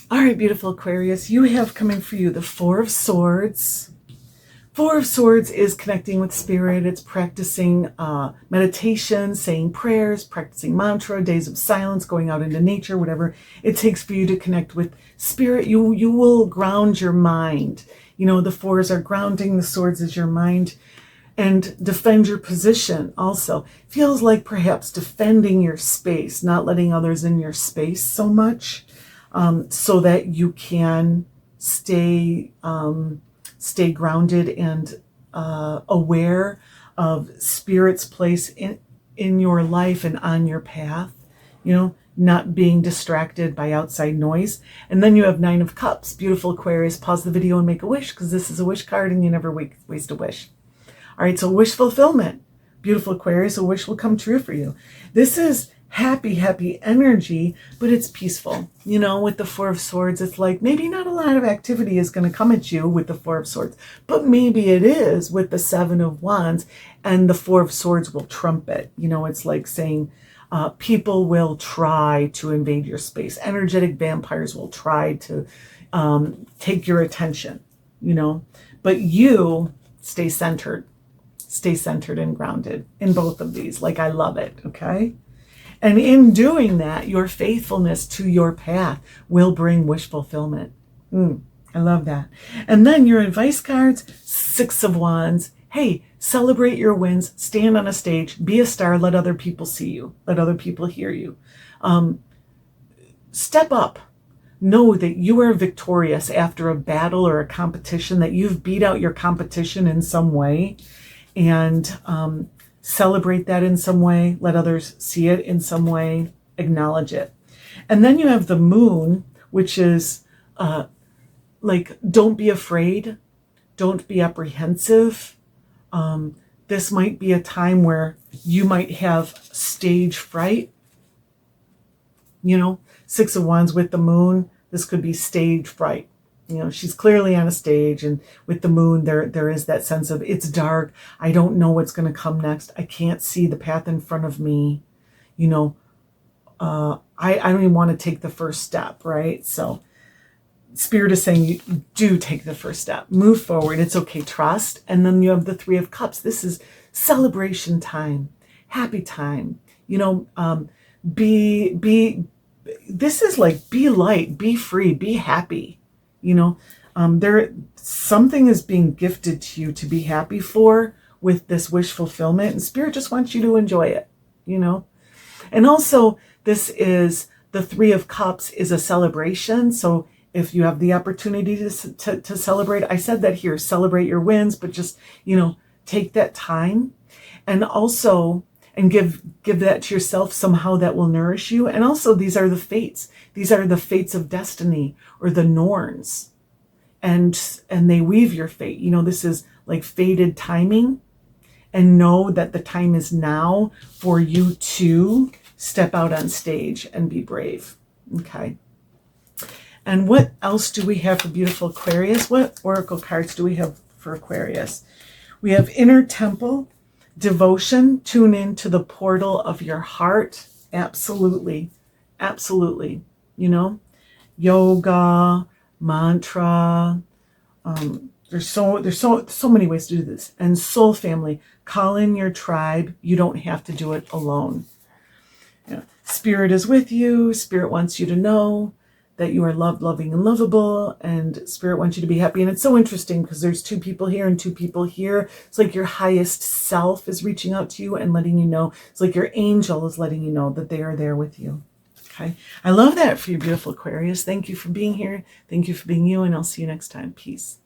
A: All right, beautiful Aquarius, you have coming for you the Four of Swords. Four of Swords is connecting with Spirit. It's practicing meditation, saying prayers, practicing mantra, days of silence, going out into nature, whatever it takes for you to connect with Spirit. You will ground your mind. You know, the fours are grounding, the swords is your mind. And defend your position also. Feels like perhaps defending your space, not letting others in your space so much. So that you can stay grounded and aware of Spirit's place in your life and on your path, you know, not being distracted by outside noise. And then you have Nine of Cups. Beautiful Aquarius, pause the video and make a wish, because this is a wish card and you never waste a wish. All right, so wish fulfillment. Beautiful Aquarius, a wish will come true for you. This is happy energy, but it's peaceful. You know, with the Four of Swords, it's like maybe not a lot of activity is going to come at you with the Four of Swords, but maybe it is with the Seven of Wands, and the Four of Swords will trump it. You know, it's like saying people will try to invade your space. Energetic vampires will try to take your attention, you know, but you stay centered and grounded in both of these. Like, I love it. Okay. And in doing that, your faithfulness to your path will bring wish fulfillment. I love that. And then your advice cards, Six of Wands. Hey, celebrate your wins, stand on a stage, be a star, let other people see you, let other people hear you. Step up. Know that you are victorious after a battle or a competition, that you've beat out your competition in some way, and celebrate that in some way, let others see it in some way, acknowledge it. And then you have the Moon, which is like, don't be afraid, don't be apprehensive. This might be a time where you might have stage fright. You know, Six of Wands with the Moon, this could be stage fright. You know, she's clearly on a stage, and with the Moon, there is that sense of, it's dark. I don't know what's going to come next. I can't see the path in front of me. You know, I don't even want to take the first step, right? So Spirit is saying you do take the first step, move forward. It's okay, trust. And then you have the Three of Cups. This is celebration time, happy time. You know, this is like, be light, be free, be happy. You know, something is being gifted to you to be happy for with this wish fulfillment, and Spirit just wants you to enjoy it, you know. And also, this is the Three of Cups is a celebration. So if you have the opportunity to celebrate, I said that here, celebrate your wins, but just, you know, take that time, and also, and give that to yourself. Somehow that will nourish you. And also, these are the fates. These are the fates of destiny, or the Norns, and they weave your fate. You know, this is like fated timing. And know that the time is now for you to step out on stage and be brave. Okay. And what else do we have for beautiful Aquarius? What oracle cards do we have for Aquarius? We have Inner Temple, Devotion, tune into the portal of your heart. Absolutely. Absolutely. You know, yoga, mantra, there's so many ways to do this. And soul family, call in your tribe. You don't have to do it alone. You know, Spirit is with you. Spirit wants you to know that you are loved, loving, and lovable. And Spirit wants you to be happy. And it's so interesting because there's two people here and two people here. It's like your highest self is reaching out to you and letting you know. It's like your angel is letting you know that they are there with you. Okay. I love that for you, beautiful Aquarius. Thank you for being here. Thank you for being you. And I'll see you next time. Peace.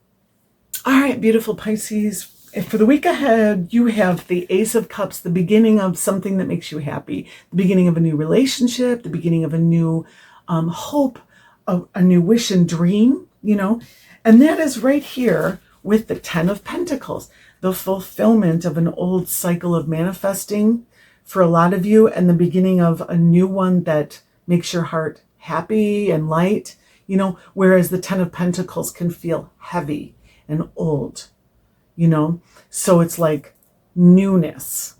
A: All right, beautiful Pisces. For the week ahead, you have the Ace of Cups, the beginning of something that makes you happy, the beginning of a new relationship, the beginning of a new hope, a new wish and dream, you know. And that is right here with the Ten of Pentacles, the fulfillment of an old cycle of manifesting for a lot of you, and the beginning of a new one that makes your heart happy and light, you know, whereas the Ten of Pentacles can feel heavy and old, you know. So it's like newness,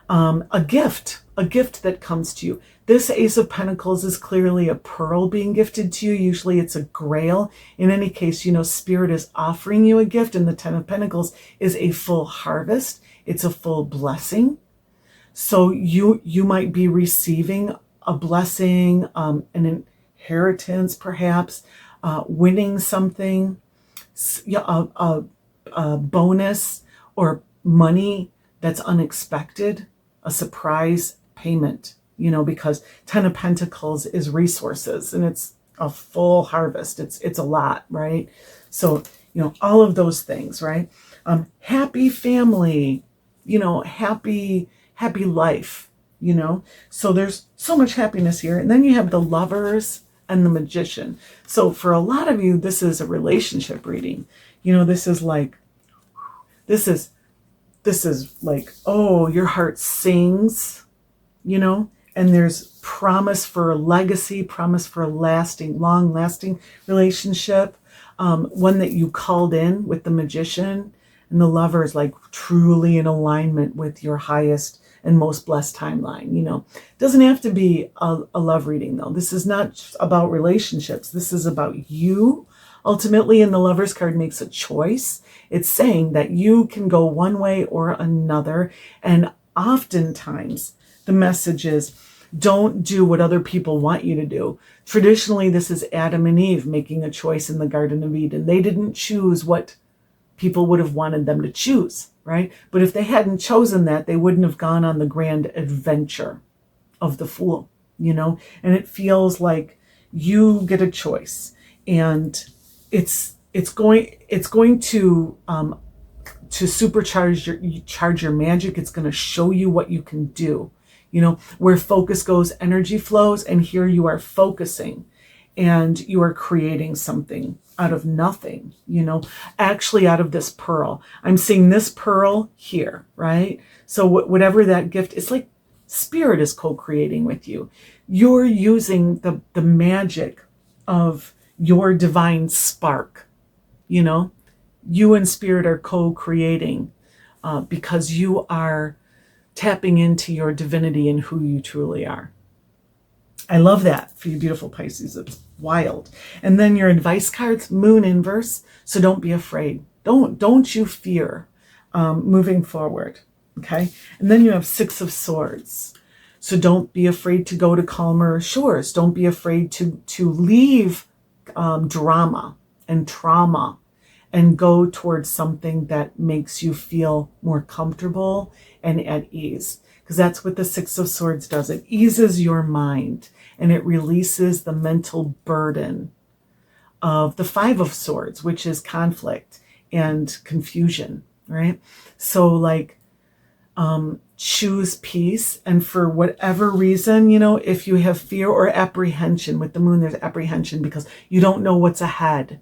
A: a gift that comes to you. This Ace of Pentacles is clearly a pearl being gifted to you. Usually it's a grail. In any case, you know, Spirit is offering you a gift, and the Ten of Pentacles is a full harvest. It's a full blessing. So you might be receiving a blessing, an inheritance, perhaps, winning something, a bonus, or money that's unexpected, a surprise payment, you know, because Ten of Pentacles is resources, and it's a full harvest. It's a lot, right? So, you know, all of those things, right? Happy family, you know, happy life, you know. So there's so much happiness here. And then you have the Lovers and the Magician. So for a lot of you, this is a relationship reading. You know, this is like, oh, your heart sings, you know, and there's promise for a legacy, promise for a long-lasting relationship, one that you called in with the Magician. And the Lover is like truly in alignment with your highest and most blessed timeline. You know, it doesn't have to be a love reading, though. This is not about relationships. This is about you. Ultimately, and the Lover's card makes a choice. It's saying that you can go one way or another. And oftentimes the message is, don't do what other people want you to do. Traditionally, this is Adam and Eve making a choice in the Garden of Eden. They didn't choose what people would have wanted them to choose, right? But if they hadn't chosen that, they wouldn't have gone on the grand adventure of the Fool, you know? And it feels like you get a choice, and it's going to supercharge your magic. It's going to show you what you can do. You know, where focus goes, energy flows, and here you are focusing and you are creating something out of nothing, you know, actually out of this pearl. I'm seeing this pearl here, right? So whatever that gift, it's like Spirit is co-creating with you. You're using the magic of your divine spark, you know. You and Spirit are co-creating because you are tapping into your divinity and who you truly are. I love that for you beautiful Pisces. It's wild. And then your advice cards, moon inverse. So don't be afraid. Don't you fear moving forward. Okay. And then you have 6 of Swords. So don't be afraid to go to calmer shores. Don't be afraid to leave drama and trauma and go towards something that makes you feel more comfortable and at ease. Because that's what the 6 of Swords does. It eases your mind and it releases the mental burden of the 5 of Swords, which is conflict and confusion, right? So like, choose peace. And for whatever reason, you know, if you have fear or apprehension with the moon, there's apprehension because you don't know what's ahead,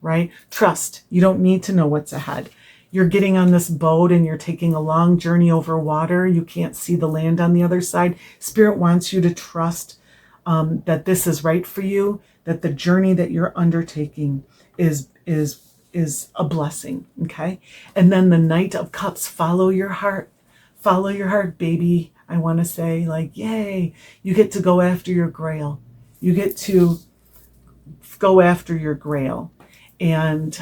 A: right? Trust. You don't need to know what's ahead. You're getting on this boat and you're taking a long journey over water. You can't see the land on the other side. Spirit wants you to trust that this is right for you, that the journey that you're undertaking is a blessing, okay? And then the Knight of Cups, follow your heart. Follow your heart, baby. I want to say, like, yay, you get to go after your grail. You get to go after your grail. And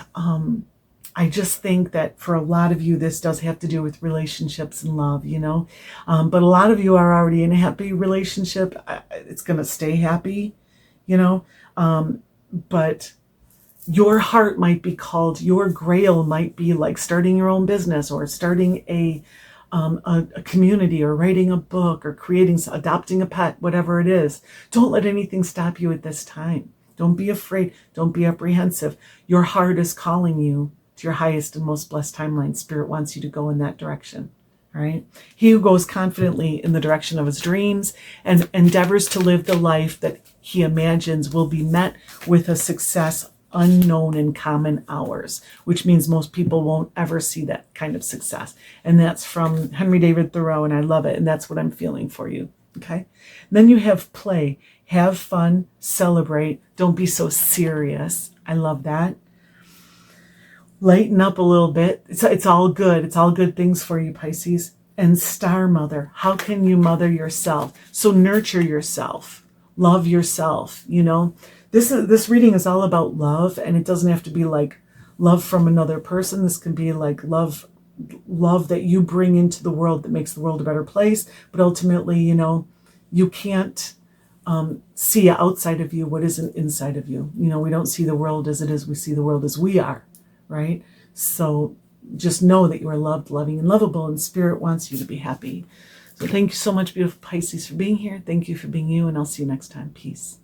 A: I just think that for a lot of you, this does have to do with relationships and love, you know. But a lot of you are already in a happy relationship. It's going to stay happy, you know. But your heart might be called, your grail might be like starting your own business or starting a community or writing a book or adopting a pet, whatever it is. Don't let anything stop you at this time. Don't be afraid. Don't be apprehensive. Your heart is calling you to your highest and most blessed timeline. Spirit wants you to go in that direction. Right? He who goes confidently in the direction of his dreams and endeavors to live the life that he imagines will be met with a success unknown in common hours, which means most people won't ever see that kind of success. And that's from Henry David Thoreau, and I love it. And that's what I'm feeling for you. Okay. Then you have play, have fun, celebrate. Don't be so serious. I love that. Lighten up a little bit. It's all good. It's all good things for you, Pisces. And star mother. How can you mother yourself? So nurture yourself. Love yourself, you know. This reading is all about love, and it doesn't have to be like love from another person. This can be like love that you bring into the world that makes the world a better place. But ultimately, you know, you can't see outside of you what isn't inside of you. You know, we don't see the world as it is. We see the world as we are, right? So just know that you are loved, loving, and lovable, and Spirit wants you to be happy. So thank you so much, beautiful Pisces, for being here. Thank you for being you, and I'll see you next time. Peace.